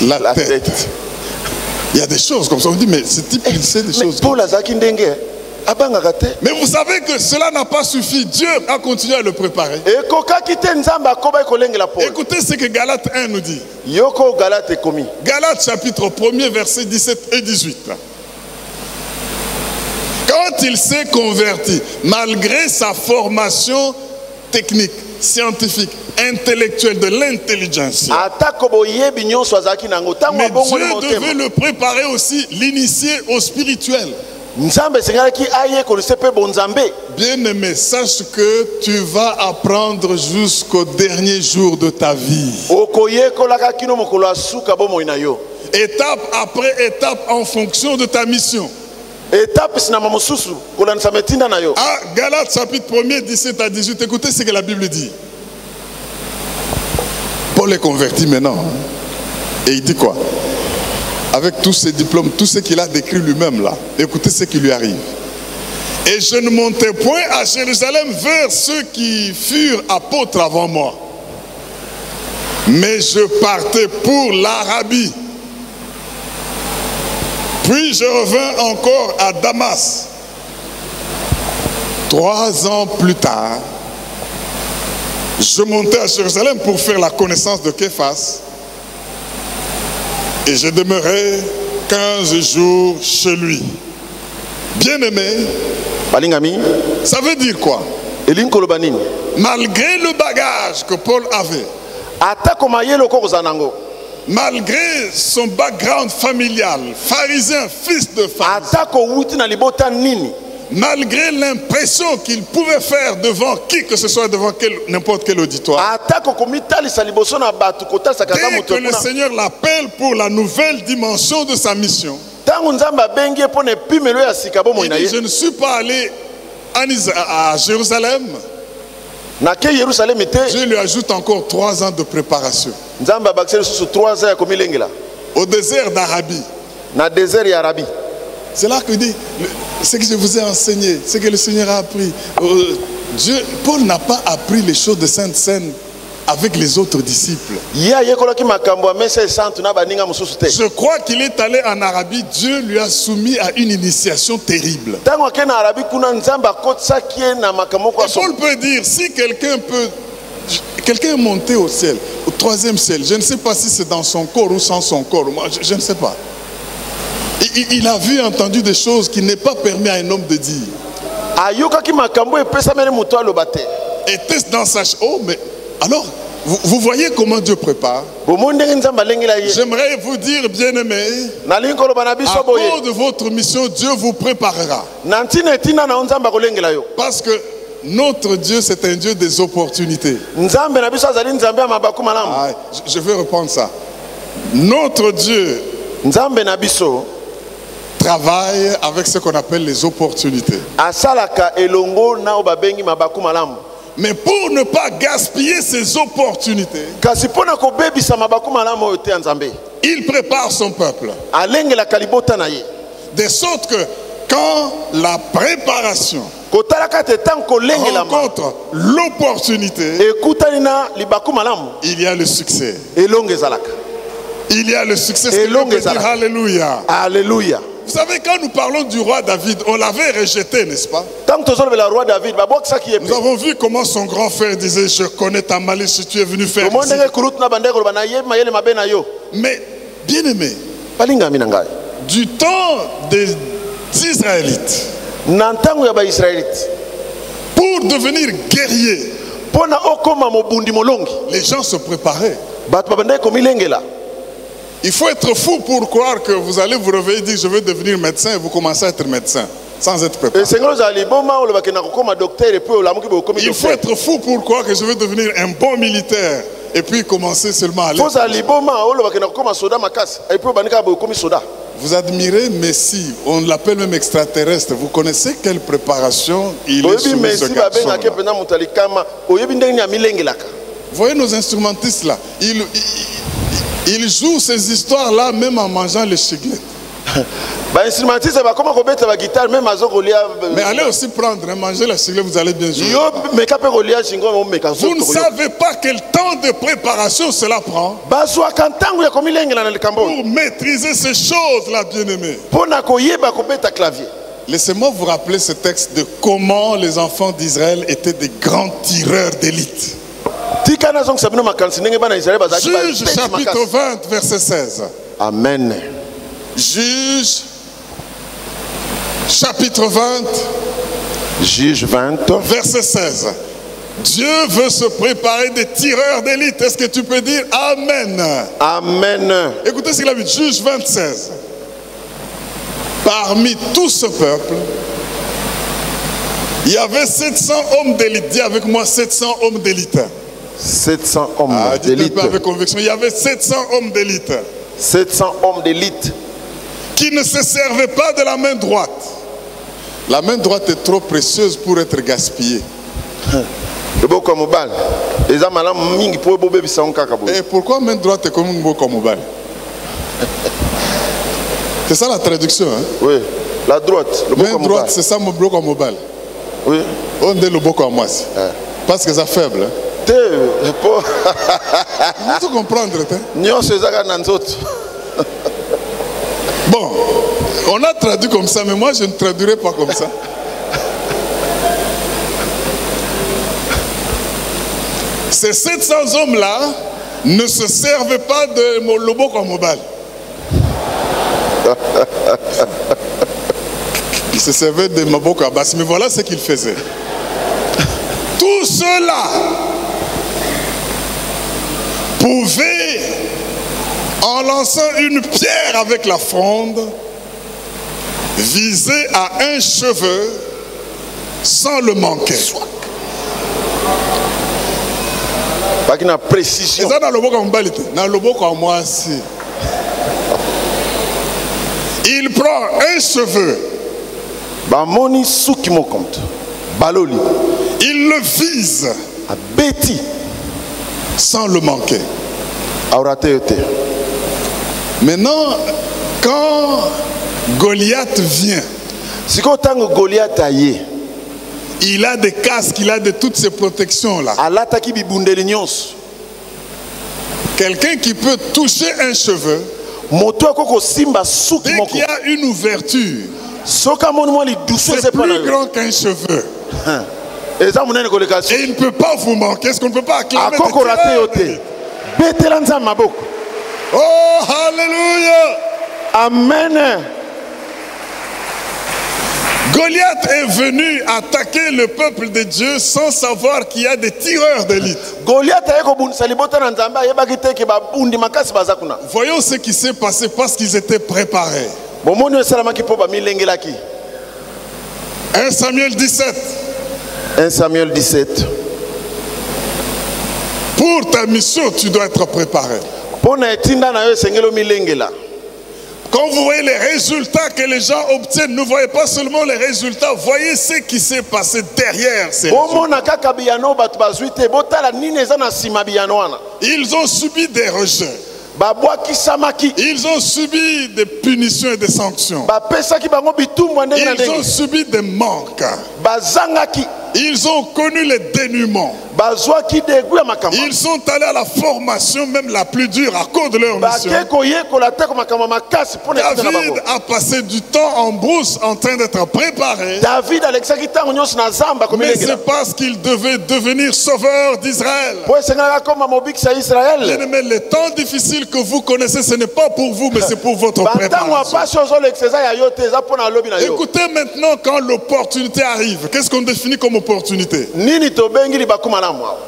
la tête. Il y a des choses comme ça. On dit, mais ce type, il sait des choses. Paul Azaki Ndenge. Mais vous savez que cela n'a pas suffi. Dieu a continué à le préparer. Écoutez ce que Galates 1 nous dit. Galates chapitre 1er, versets 17 et 18. Quand il s'est converti, malgré sa formation technique, scientifique, intellectuelle, de l'intelligence. atako boyebi nyonso azalaki nango tango Mais abongoli Dieu devait motema le préparer aussi, l'initier au spirituel. nzambe esengelaki ayekolisa mpe bonzambe. Bien-aimé, sache que tu vas apprendre jusqu'au dernier jour de ta vie. okoyekolaka kino mokolo ya suka bomoi na yo, Étape après étape en fonction de ta mission. etape sinama mosusu kolandisa metinda na yo. Ah, Galates chapitre 1er, 17 à 18, écoutez ce que la Bible dit. Paul est converti maintenant. Et il dit quoi? Avec tous ses diplômes, tout ce qu'il a décrit lui-même là, écoutez ce qui lui arrive. Et je ne montais point à Jérusalem vers ceux qui furent apôtres avant moi, mais je partais pour l'Arabie. Puis je revins encore à Damas. 3 ans plus tard, je montais à Jérusalem pour faire la connaissance de Képhas. Et je demeurai 15 jours chez lui. Bien-aimé, balingami ça veut dire quoi? elingi koloba nini? Malgré le bagage que Paul avait, atako mayele okokozala nango, malgré son background familial, pharisien, fils de pharisien, atako wuti na libota nini, malgré l'impression qu'il pouvait faire devant qui que ce soit, devant n'importe quel auditoire, atako komitalisa liboso na bato kotalisa kaka dès moto que le Seigneur l'appelle pour la nouvelle dimension de sa mission, tango nzambe abengi ye mpo na epimelo ya sika bomoi il na dit, ye, je ne suis pas allé à Jérusalem. nake yerusalemi te. Dieu lui ajoute encore 3 ans de préparation. nzambe abakisi lisusu 3 ans ya komilengela Au désert d'Arabie. na désert ya Arabi. C'est là que dit, ce que je vous ai enseigné, ce que le Seigneur a appris. Paul n'a pas appris les choses de Sainte Seine avec les autres disciples. ye ayekolaki makambo ya mesa esantu na baninga mosusu te. Je crois qu'il est allé en Arabie, Dieu lui a soumis à une initiation terrible. ntango ake na Arabi kuna nzambe akotisaki ye na makambo moko Et Paul peut dire, si quelqu'un est monté au ciel, au 3e ciel, je ne sais pas si c'est dans son corps ou sans son corps, moi je ne sais pas. Il a vu et entendu des choses qu'il n'est pas permis à un homme de dire. ayokaki makambo epesameli moto aloba te. Était dans sa... Oh, mais alors, vous voyez comment Dieu prépare. bomoi ndenge nzambe alengela ye. J'aimerais vous dire, bien-aimés, nalingi koloba na à biso boye cause de votre mission, Dieu vous préparera. na ntina etina na yo nzambe akolengela yo. Parce que notre Dieu, c'est un Dieu des opportunités. nzambe na biso azali nzambe ya mabaku malamu. Ah, je vais reprendre ça. Notre Dieu nzambe na biso travaille avec ce qu'on appelle les opportunités. asalaka elongo na oyo babengi mabaku malamu. Mais pour ne pas gaspiller ces opportunités, kasi mpo na kobebisa mabaku malamu oyo te ya nzambe, il prépare son peuple. alengelaka libota na ye, De sorte que quand la préparation kotalaka te ntango kolengelama rencontre l'opportunité, ekutani na libaku malamu, il y a le succès. elongo ezalaka. Il y a le succès. Et C'est longue dire ezalaka. Alléluia. Alléluia. Vous savez, quand nous parlons du roi David, on l'avait rejeté, n'est-ce pas? ntango tozolobela roi David babwakisaki ye Nous mpe. avons vu comment son grand frère disait, je connais ta malice, tu es venu faire omoi ici. ndenge kurutu na bandeko koloba na ye mayele mabe na yo. Mais, bien aimé, balingami na ngai, du temps des Israélites, na ntango ya baisraelite pour devenir guerrier, mpo na okoma mobundi molongi, les gens se préparaient. bato babandaki komilengela. Il faut être fou pour croire que vous allez vous réveiller et dire je veux devenir médecin et vous commencez à être médecin sans être préparé. esengeli ozala liboma olobaki na kokoma docteur epuis olamuki boye okomi Il faut docteur. être fou pour croire que je veux devenir un bon militaire et puis commencer seulement à aller. fo ozala liboma olobaki na kokoma soda makasi epuis obandika boye okomi soda. Vous admirez Messi, on l'appelle même extraterrestre. Vous connaissez quelle préparation il est oyebi soumis, ce mesi babengaki garçon-là. mpenza moto alikama oyebi ndenge nini amilengelaka. Vous voyez nos instrumentistes là, ils jouent ces histoires-là même en mangeant les chiclettes. bainstrumentiste bakoma kobeta bagitare meme azo kolia. Mais allez aussi prendre, hein, manger la chiclette, vous allez bien jouer. yo meka mpe kolia shingo omeka Vous ne savez pas quel temps de préparation cela prend bazwaka ntango ya komilengela na likambo oyo pour maîtriser ces choses-là, bien-aimés. mpo na koyeba kobeta clavier. Laissez-moi vous rappeler ce texte de comment les enfants d'Israël étaient des grands tireurs d'élite. tika nazongisa bino makanisi ndenge bana israele bazalaki Juge babeti chapitre makasi. 20, verset 16. Amen. Juge chapitre 20, Juge 20, verset 16. Dieu veut se préparer des tireurs d'élite. Est-ce que tu peux dire Amen? Amen. Écoutez ce qu'il a dit, Juge 26. Parmi tout ce peuple, il y avait 700 hommes d'élite. Dis avec moi 700 hommes d'élite. 700 hommes d'élite. d'élite. Avec conviction. Il y avait 700 hommes d'élite. 700 hommes d'élite. Qui ne se servaient pas de la main droite. La main droite est trop précieuse pour être gaspillée. Et pourquoi main droite est comme un beau mobile? C'est ça la traduction, hein? Oui, la droite. Le main droite, c'est ça mon bloc mobile. Oui. On est le beau comme moi. Parce que c'est faible. Vous tout comprendre, bon, on a traduit comme ça, mais moi je ne traduirai pas comme ça. Ces 700 hommes-là ne se servaient pas de lobo comme mobile. Ils se servaient de maboko abbas, mais voilà ce qu'ils faisaient. Tout cela pouvait, en lançant une pierre avec la fronde, viser à un cheveu sans le manquer. Pas qu'il y a précision. C'est ça dans le boko dans le boko moi aussi. Il prend un cheveu. Il le vise sans le manquer. Maintenant, quand Goliath vient, il a des casques, il a de toutes ces protections là. Quelqu'un qui peut toucher un cheveu, dès qu'il y a une ouverture, c'est plus grand qu'un cheveu. Et il ne peut pas vous manquer. Est-ce qu'on ne peut pas acclamer oh, alléluia. Amen. Goliath est venu attaquer le peuple de Dieu sans savoir qu'il y a des tireurs d'élite. Voyons ce qui s'est passé parce qu'ils étaient préparés. 1 Samuel 17. 1 Samuel 17. Pour ta mission, tu dois être préparé. Quand vous voyez les résultats que les gens obtiennent, ne voyez pas seulement les résultats, voyez ce qui s'est passé derrière ces résultats. Ils ont subi des rejets. Ils ont subi des punitions et des sanctions. Ils ont subi des manques. Ils ont connu les dénouements. Ils sont allés à la formation même la plus dure à cause de leur mission. David a passé du temps en brousse en train d'être préparé. Mais c'est parce qu'il devait devenir sauveur d'Israël. Mais les temps difficiles que vous connaissez, ce n'est pas pour vous, mais c'est pour votre préparation. Écoutez maintenant quand l'opportunité arrive. Qu'est-ce qu'on définit comme opportunité?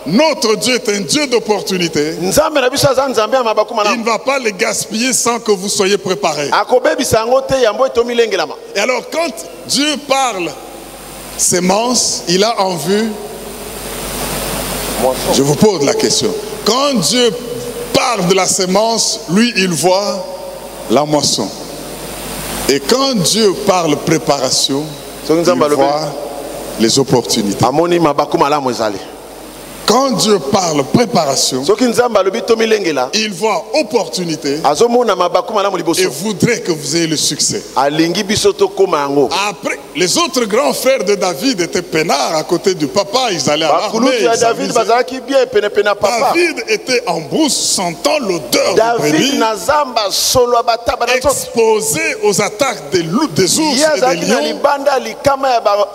Notre Dieu est un Dieu d'opportunité. Il ne va pas les gaspiller sans que vous soyez préparés. Et alors quand Dieu parle sémence, il a en vue, je vous pose la question, quand Dieu parle de la sémence, lui il voit la moisson. Et quand Dieu parle préparation, il voit les opportunités. Quand Dieu parle préparation, il voit opportunité et voudrait que vous ayez le succès. Après, les autres grands frères de David étaient peinards à côté du papa, ils allaient à l'armée. David était en brousse, sentant l'odeur de brebis, exposé aux attaques des loups, des ours et des lions,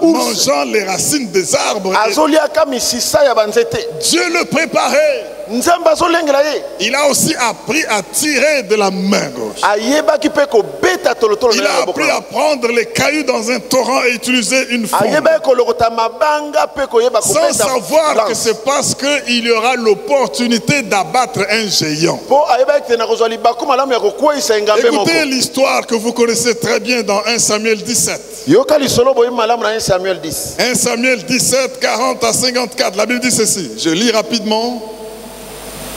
mangeant les racines des arbres. Dieu le préparait. Il a aussi appris à tirer de la main gauche. Il a appris à prendre les cailloux dans un torrent et utiliser une fronde. Sans savoir que c'est parce qu'il y aura l'opportunité d'abattre un géant. Écoutez l'histoire que vous connaissez très bien dans 1 Samuel 17. 1 Samuel 17, 40 à 54. La Bible dit ceci. Je lis rapidement.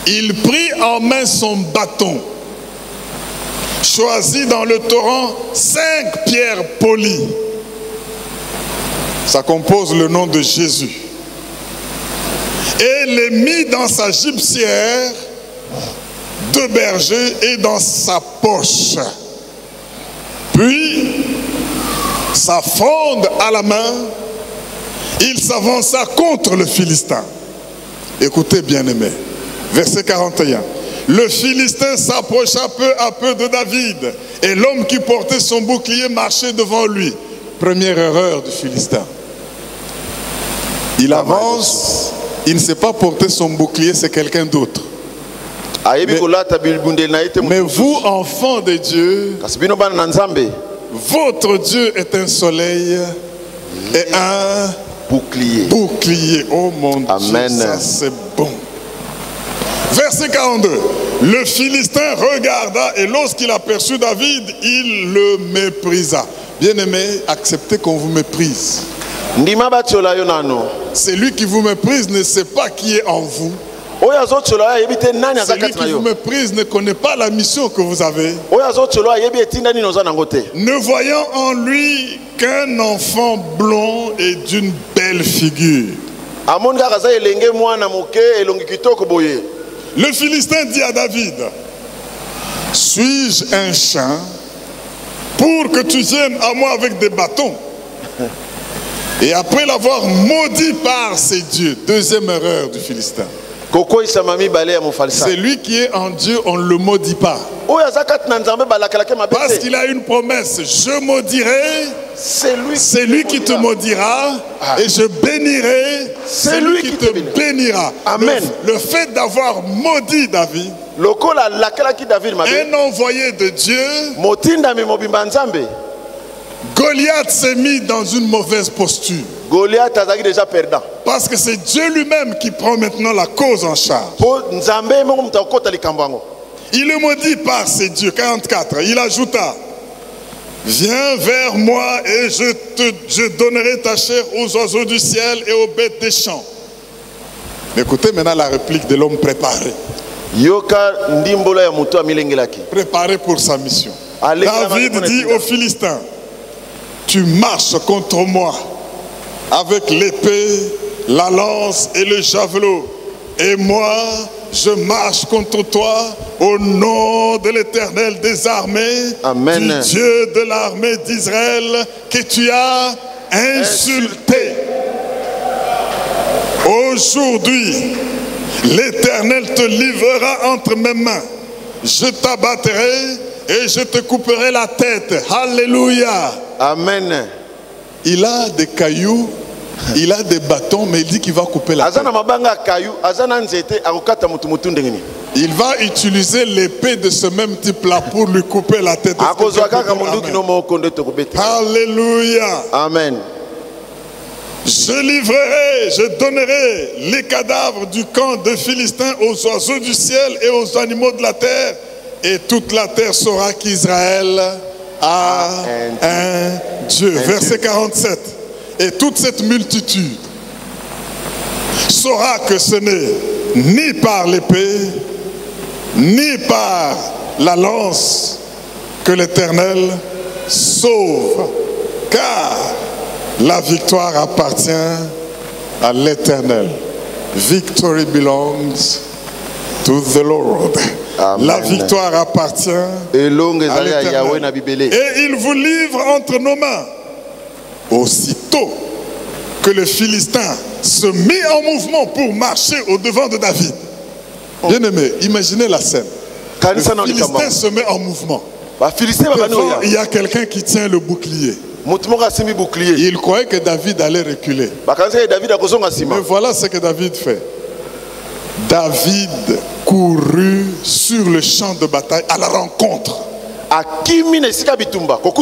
Il prit en main son bâton, choisit dans le torrent 5 pierres polies. Ça compose le nom de Jésus. Et les mit dans sa gibecière de berger et dans sa poche. Puis, sa fronde à la main, il s'avança contre le Philistin. Écoutez, bien-aimés. Verset 41. Le Philistin s'approcha peu à peu de David et l'homme qui portait son bouclier marchait devant lui. Première erreur du Philistin. Il avance, il ne sait pas porter son bouclier, c'est quelqu'un d'autre. Mais vous, enfants de Dieu, votre Dieu est un soleil et un bouclier. Oh mon Dieu, ça c'est bon. Verset 42. Le Philistin regarda et lorsqu'il aperçut David, il le méprisa. Bien-aimé, acceptez qu'on vous méprise. Celui qui vous méprise ne sait pas qui est en vous. Celui qui vous méprise ne connaît pas la mission que vous avez. Ne voyant en lui qu'un enfant blond et d'une belle figure. Le Philistin dit à David, suis-je un chien pour que tu viennes à moi avec des bâtons? Et après l'avoir maudit par ses dieux, deuxième erreur du Philistin. C'est lui qui est en Dieu, on ne le maudit pas. Parce qu'il a une promesse, je maudirai celui qui te maudira et je bénirai celui qui te bénira. Amen. Le fait d'avoir maudit David, un envoyé de Dieu, Goliath s'est mis dans une mauvaise posture. Goliath a déjà perdant. Parce que c'est Dieu lui-même qui prend maintenant la cause en charge. Il le maudit par ses dieux. 44. Il ajouta, viens vers moi et je donnerai ta chair aux oiseaux du ciel et aux bêtes des champs. Écoutez maintenant la réplique de l'homme préparé. Préparé pour sa mission. David dit aux Philistins, tu marches contre moi avec l'épée, la lance et le javelot. Et moi, je marche contre toi au nom de l'Éternel des armées, du Dieu de l'armée d'Israël que tu as insulté. Aujourd'hui, l'Éternel te livrera entre mes mains. Je t'abattrai et je te couperai la tête. Alléluia. Amen. Il a des cailloux, il a des bâtons, mais il dit qu'il va couper la tête. Il va utiliser l'épée de ce même type-là pour lui couper la tête. Alléluia. Amen. Je livrerai, je donnerai les cadavres du camp de Philistins aux oiseaux du ciel et aux animaux de la terre, et toute la terre saura qu'Israël a un Dieu. Verset 47. Et toute cette multitude saura que ce n'est ni par l'épée, ni par la lance que l'Éternel sauve, car la victoire appartient à l'Éternel. Victory belongs to the Lord. Amen. La victoire appartient à l'Éternel. Et il vous livre entre nos mains. Aussitôt que le Philistin se mit en mouvement pour marcher au devant de David. Bien aimé, imaginez la scène. Le Philistin se met en mouvement. Devant, il y a quelqu'un qui tient le bouclier. Il croyait que David allait reculer. Mais voilà ce que David fait. David courut sur le champ de bataille à la rencontre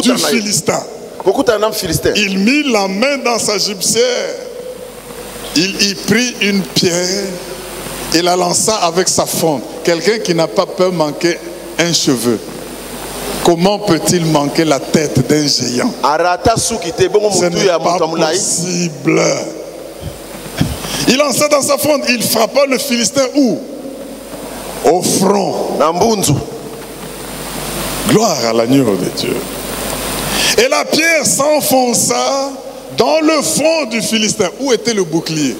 du Philistin. Il mit la main dans sa gibecière. Il y prit une pierre et la lança avec sa fronde. Quelqu'un qui n'a pas peur manquer un cheveu. Comment peut-il manquer la tête d'un géant? Ce n'est pas possible. Il lança dans sa fronde. Il frappa le Philistin où? Au front. Gloire à l'agneau de Dieu. Et la pierre s'enfonça dans le front du Philistin. Où était le bouclier?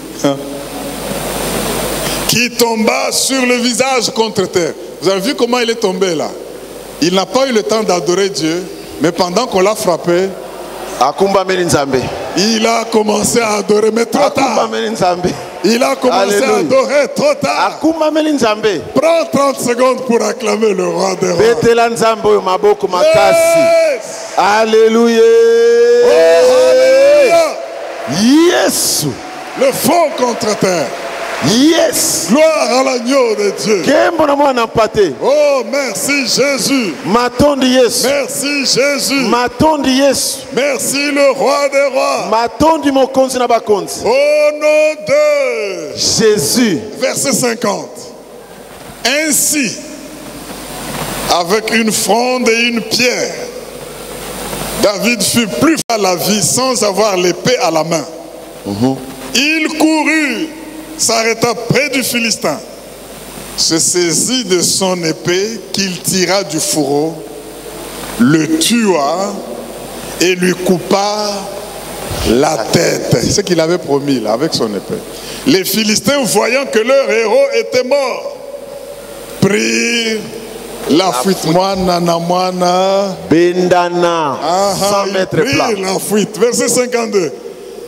Qui tomba sur le visage contre terre. Vous avez vu comment il est tombé là? Il n'a pas eu le temps d'adorer Dieu, mais pendant qu'on l'a frappé, il a commencé à adorer, mais trop tard. Il a commencé à adorer trop tard. Prends 30 secondes pour acclamer le roi des rois. Yes. Alléluia. Oh, alléluia. Yes. Le front contre terre. Yes. Gloire à l'agneau de Dieu. Oh, merci Jésus. Merci Jésus. Merci le roi des rois. Au nom de Jésus. Verset 50. Ainsi, avec une fronde et une pierre, David fut plus fort à la vie sans avoir l'épée à la main. Il courut, s'arrêta près du Philistin, se saisit de son épée qu'il tira du fourreau, le tua et lui coupa la tête. C'est ce qu'il avait promis là, avec son épée. Les Philistins, voyant que leur héros était mort, prirent la fuite. Bendana. 100 mètres plat. La fuite. Verset 52.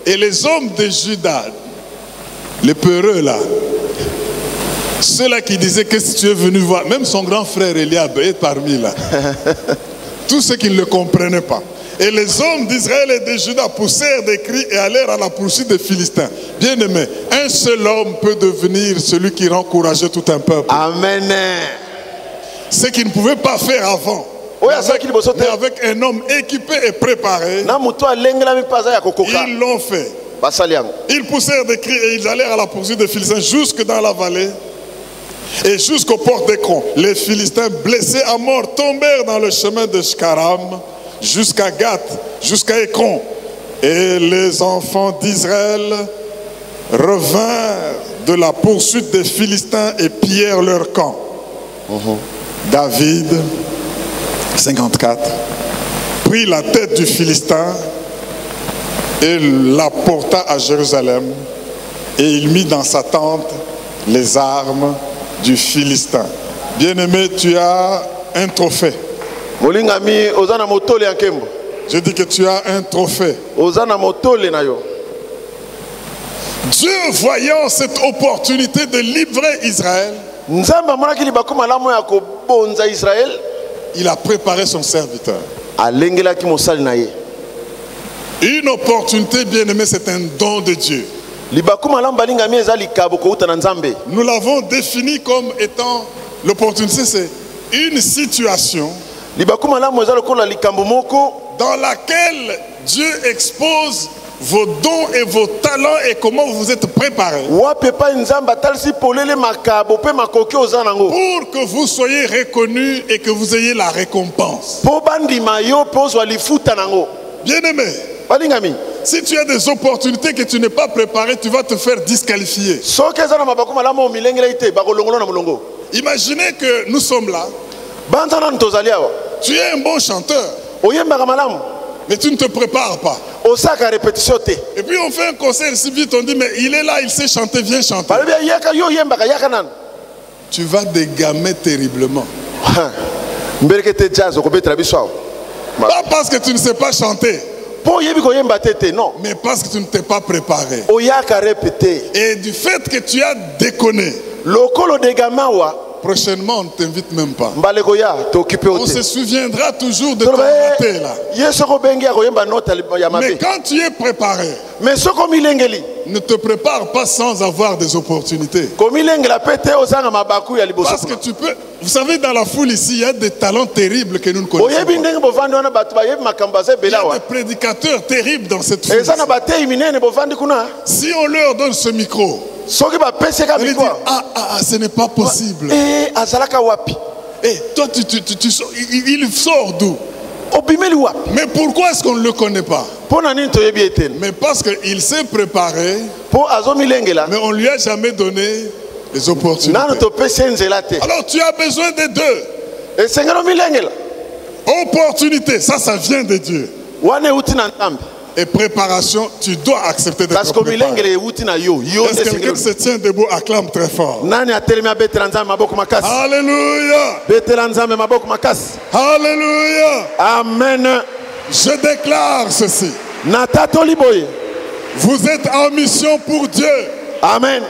Et les hommes de Juda, les peureux là, ceux-là qui disaient que si tu es venu voir, même son grand frère Eliab est parmi là. Tous ceux qui ne le comprenaient pas. Et les hommes d'Israël et de Juda poussèrent des cris et allèrent à la poursuite des Philistins. Bien-aimé, un seul homme peut devenir celui qui rend courageux tout un peuple. Amen. Ce qu'ils ne pouvaient pas faire avant. Mais avec un homme équipé et préparé, ils l'ont fait. Ils poussèrent des cris et ils allèrent à la poursuite des Philistins jusque dans la vallée et jusqu'aux portes d'Écron. Les Philistins, blessés à mort, tombèrent dans le chemin de Shkaram jusqu'à Gath, jusqu'à Écron. Et les enfants d'Israël revinrent de la poursuite des Philistins et pillèrent leur camp. David, 54, prit la tête du Philistin et la porta à Jérusalem, et il mit dans sa tente les armes du Philistin. Bien-aimé, tu as un trophée. Je dis que tu as un trophée. Dieu, voyant cette opportunité de livrer Israël, il a préparé son serviteur. Une opportunité, bien-aimée, c'est un don de Dieu. Nous l'avons défini comme étant, l'opportunité c'est une situation dans laquelle Dieu expose vos dons et vos talents et comment vous êtes préparés pour que vous soyez reconnus et que vous ayez la récompense. Bien-aimé, si tu as des opportunités que tu n'es pas préparé, tu vas te faire disqualifier. Imaginez que nous sommes là. Tu es un bon chanteur, mais tu ne te prépares pas. Et puis on fait un concert si vite, on dit mais il est là, il sait chanter, viens chanter. Tu vas dégamer terriblement. Pas parce que tu ne sais pas chanter, mais parce que tu ne t'es pas préparé. Et du fait que tu as déconné, prochainement, on ne t'invite même pas. Mbalegoya, t'es occupé au On thé. se souviendra toujours de ton raté là. Mais quand tu es préparé, Mais ce comme il engeli. ne te prépare pas sans avoir des opportunités. Comme il engela pété aux anga mabaku ya liboso. Parce que tu peux... Vous savez, dans la foule ici, il y a des talents terribles que nous ne connaissons Oyebi pas. ndenge bovandi wana batu bayebi makambaze Il y a belawa. des prédicateurs terribles dans cette foule. Eza na batei minene bovandi kuna. Si on leur donne ce micro, Soki ba pese ka on dit, mikwa. ce n'est pas possible. Azalaka wapi. Toi, il sort d'où? Obimeli wapi. Mais pourquoi est-ce qu'on ne le connaît pas? Pona nini toyebi eten. Mais parce qu'il s'est préparé, Po azomilengela. mais on ne lui a jamais donné les opportunités. Nanu to pese nzela te. Alors tu as besoin des deux. Esengelo milengela. Opportunité, ça vient de Dieu. Wane uti na ntambi. Et préparation, tu dois accepter d'être Parce que préparé. milengele uti na yo. Yo Est-ce que quelqu'un se tient debout, acclame très fort. Nani atelemi abetela nzambe maboko makasi. Alléluia. Betela nzambe maboko makasi. Alléluia. Amen. Je déclare ceci. Natatoli boye. Vous êtes en mission pour Dieu. Amen.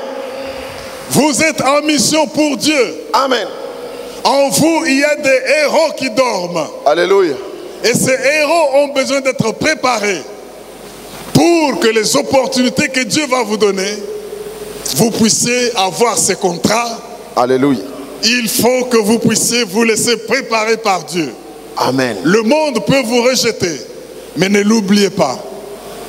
Vous êtes en mission pour Dieu. Amen. En vous, il y a des héros qui dorment. Alléluia. Et ces héros ont besoin d'être préparés pour que les opportunités que Dieu va vous donner, vous puissiez avoir ces contrats. Alléluia. Il faut que vous puissiez vous laisser préparer par Dieu. Amen. Le monde peut vous rejeter, mais ne l'oubliez pas.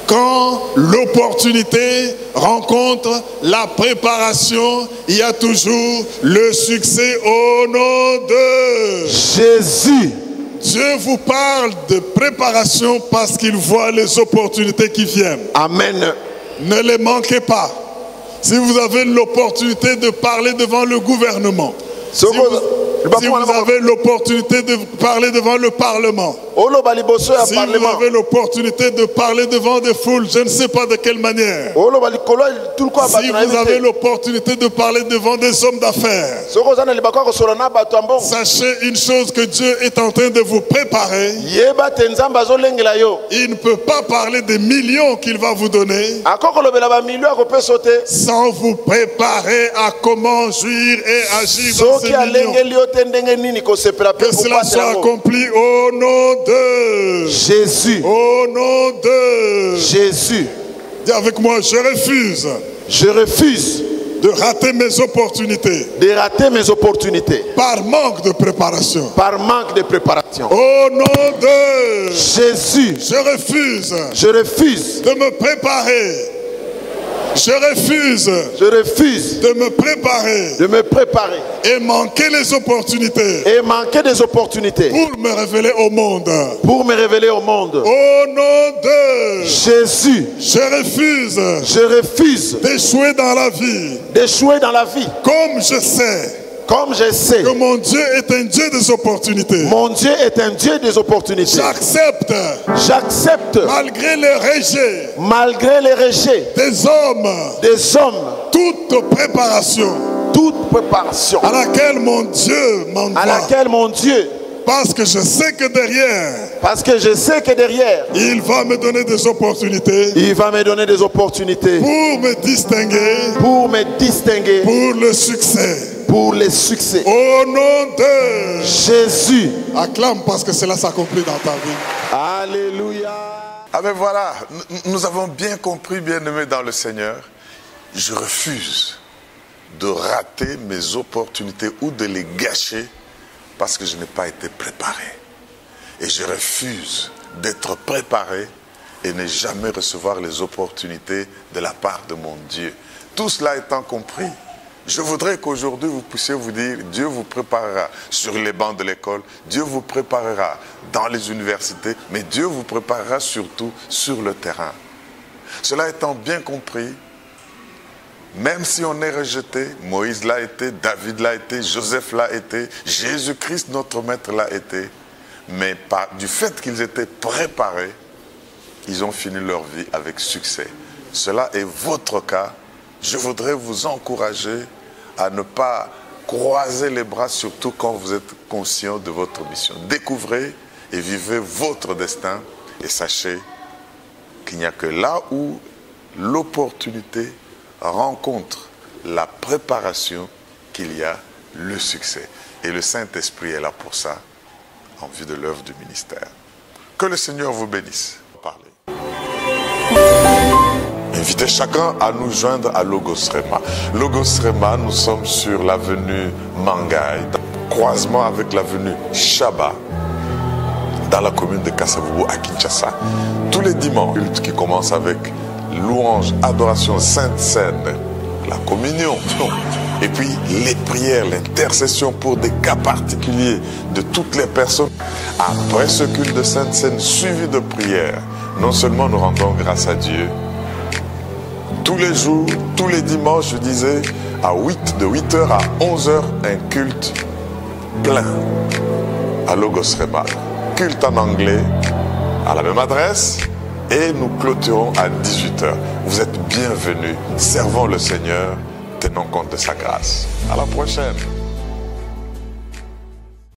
Quand l'opportunité rencontre la préparation, il y a toujours le succès au nom de Jésus. Dieu vous parle de préparation parce qu'il voit les opportunités qui viennent. Amen. Ne les manquez pas. Si vous avez l'opportunité de parler devant le gouvernement, si vous avez l'opportunité de parler devant le Parlement, si vous avez l'opportunité de parler devant des foules, je ne sais pas de quelle manière, si vous avez l'opportunité de parler devant des hommes d'affaires, sachez une chose, que Dieu est en train de vous préparer. Il ne peut pas parler des millions qu'il va vous donner sans vous préparer à comment jouir et agir dans ces millions. Que cela soit accompli au nom de Jésus. Au nom de Jésus. Dis avec moi, je refuse. Je refuse de rater mes opportunités. De rater mes opportunités. Par manque de préparation. Par manque de préparation. Au nom de Jésus. Je refuse. Je refuse de me préparer. Je refuse de me préparer et manquer les opportunités pour me révéler au monde. Au nom de Jésus, je refuse d'échouer dans la vie. Comme je sais que mon Dieu est un Dieu des opportunités. Mon Dieu est un Dieu des opportunités. J'accepte malgré les rejets des hommes toute préparation à laquelle mon Dieu m'envoie. Parce que je sais que derrière, il va me donner des opportunités. Pour me distinguer. Pour le succès. Au nom de Jésus. Acclame parce que cela s'accomplit dans ta vie. Alléluia. Ah ben voilà, nous avons bien compris, bien-aimés dans le Seigneur. Je refuse de rater mes opportunités ou de les gâcher parce que je n'ai pas été préparé. Et je refuse d'être préparé et ne jamais recevoir les opportunités de la part de mon Dieu. Tout cela étant compris, je voudrais qu'aujourd'hui vous puissiez vous dire, Dieu vous préparera sur les bancs de l'école, Dieu vous préparera dans les universités, mais Dieu vous préparera surtout sur le terrain. Cela étant bien compris, même si on est rejeté, Moïse l'a été, David l'a été, Joseph l'a été, Jésus-Christ notre maître l'a été, mais du fait qu'ils étaient préparés, ils ont fini leur vie avec succès. Cela est votre cas. Je voudrais vous encourager à ne pas croiser les bras, surtout quand vous êtes conscient de votre mission. Découvrez et vivez votre destin et sachez qu'il n'y a que là où l'opportunité rencontre la préparation qu'il y a le succès. Et le Saint-Esprit est là pour ça, en vue de l'œuvre du ministère. Que le Seigneur vous bénisse. Parlez. Invitez chacun à nous joindre à Logos Rema. Logos Rema, nous sommes sur l'avenue Mangaï, croisement avec l'avenue Chaba, dans la commune de Kasavubu à Kinshasa. Tous les dimanches, culte qui commence avec louange, adoration, sainte scène, la communion, et puis les prières, l'intercession pour des cas particuliers de toutes les personnes. Après ce culte de sainte scène suivi de prières, non seulement nous rendons grâce à Dieu, tous les jours, tous les dimanches, je disais, de 8h à 11h, un culte plein à Logos Rema. Culte en anglais, à la même adresse, et nous clôturons à 18h. Vous êtes bienvenus, servons le Seigneur, tenons compte de sa grâce. À la prochaine.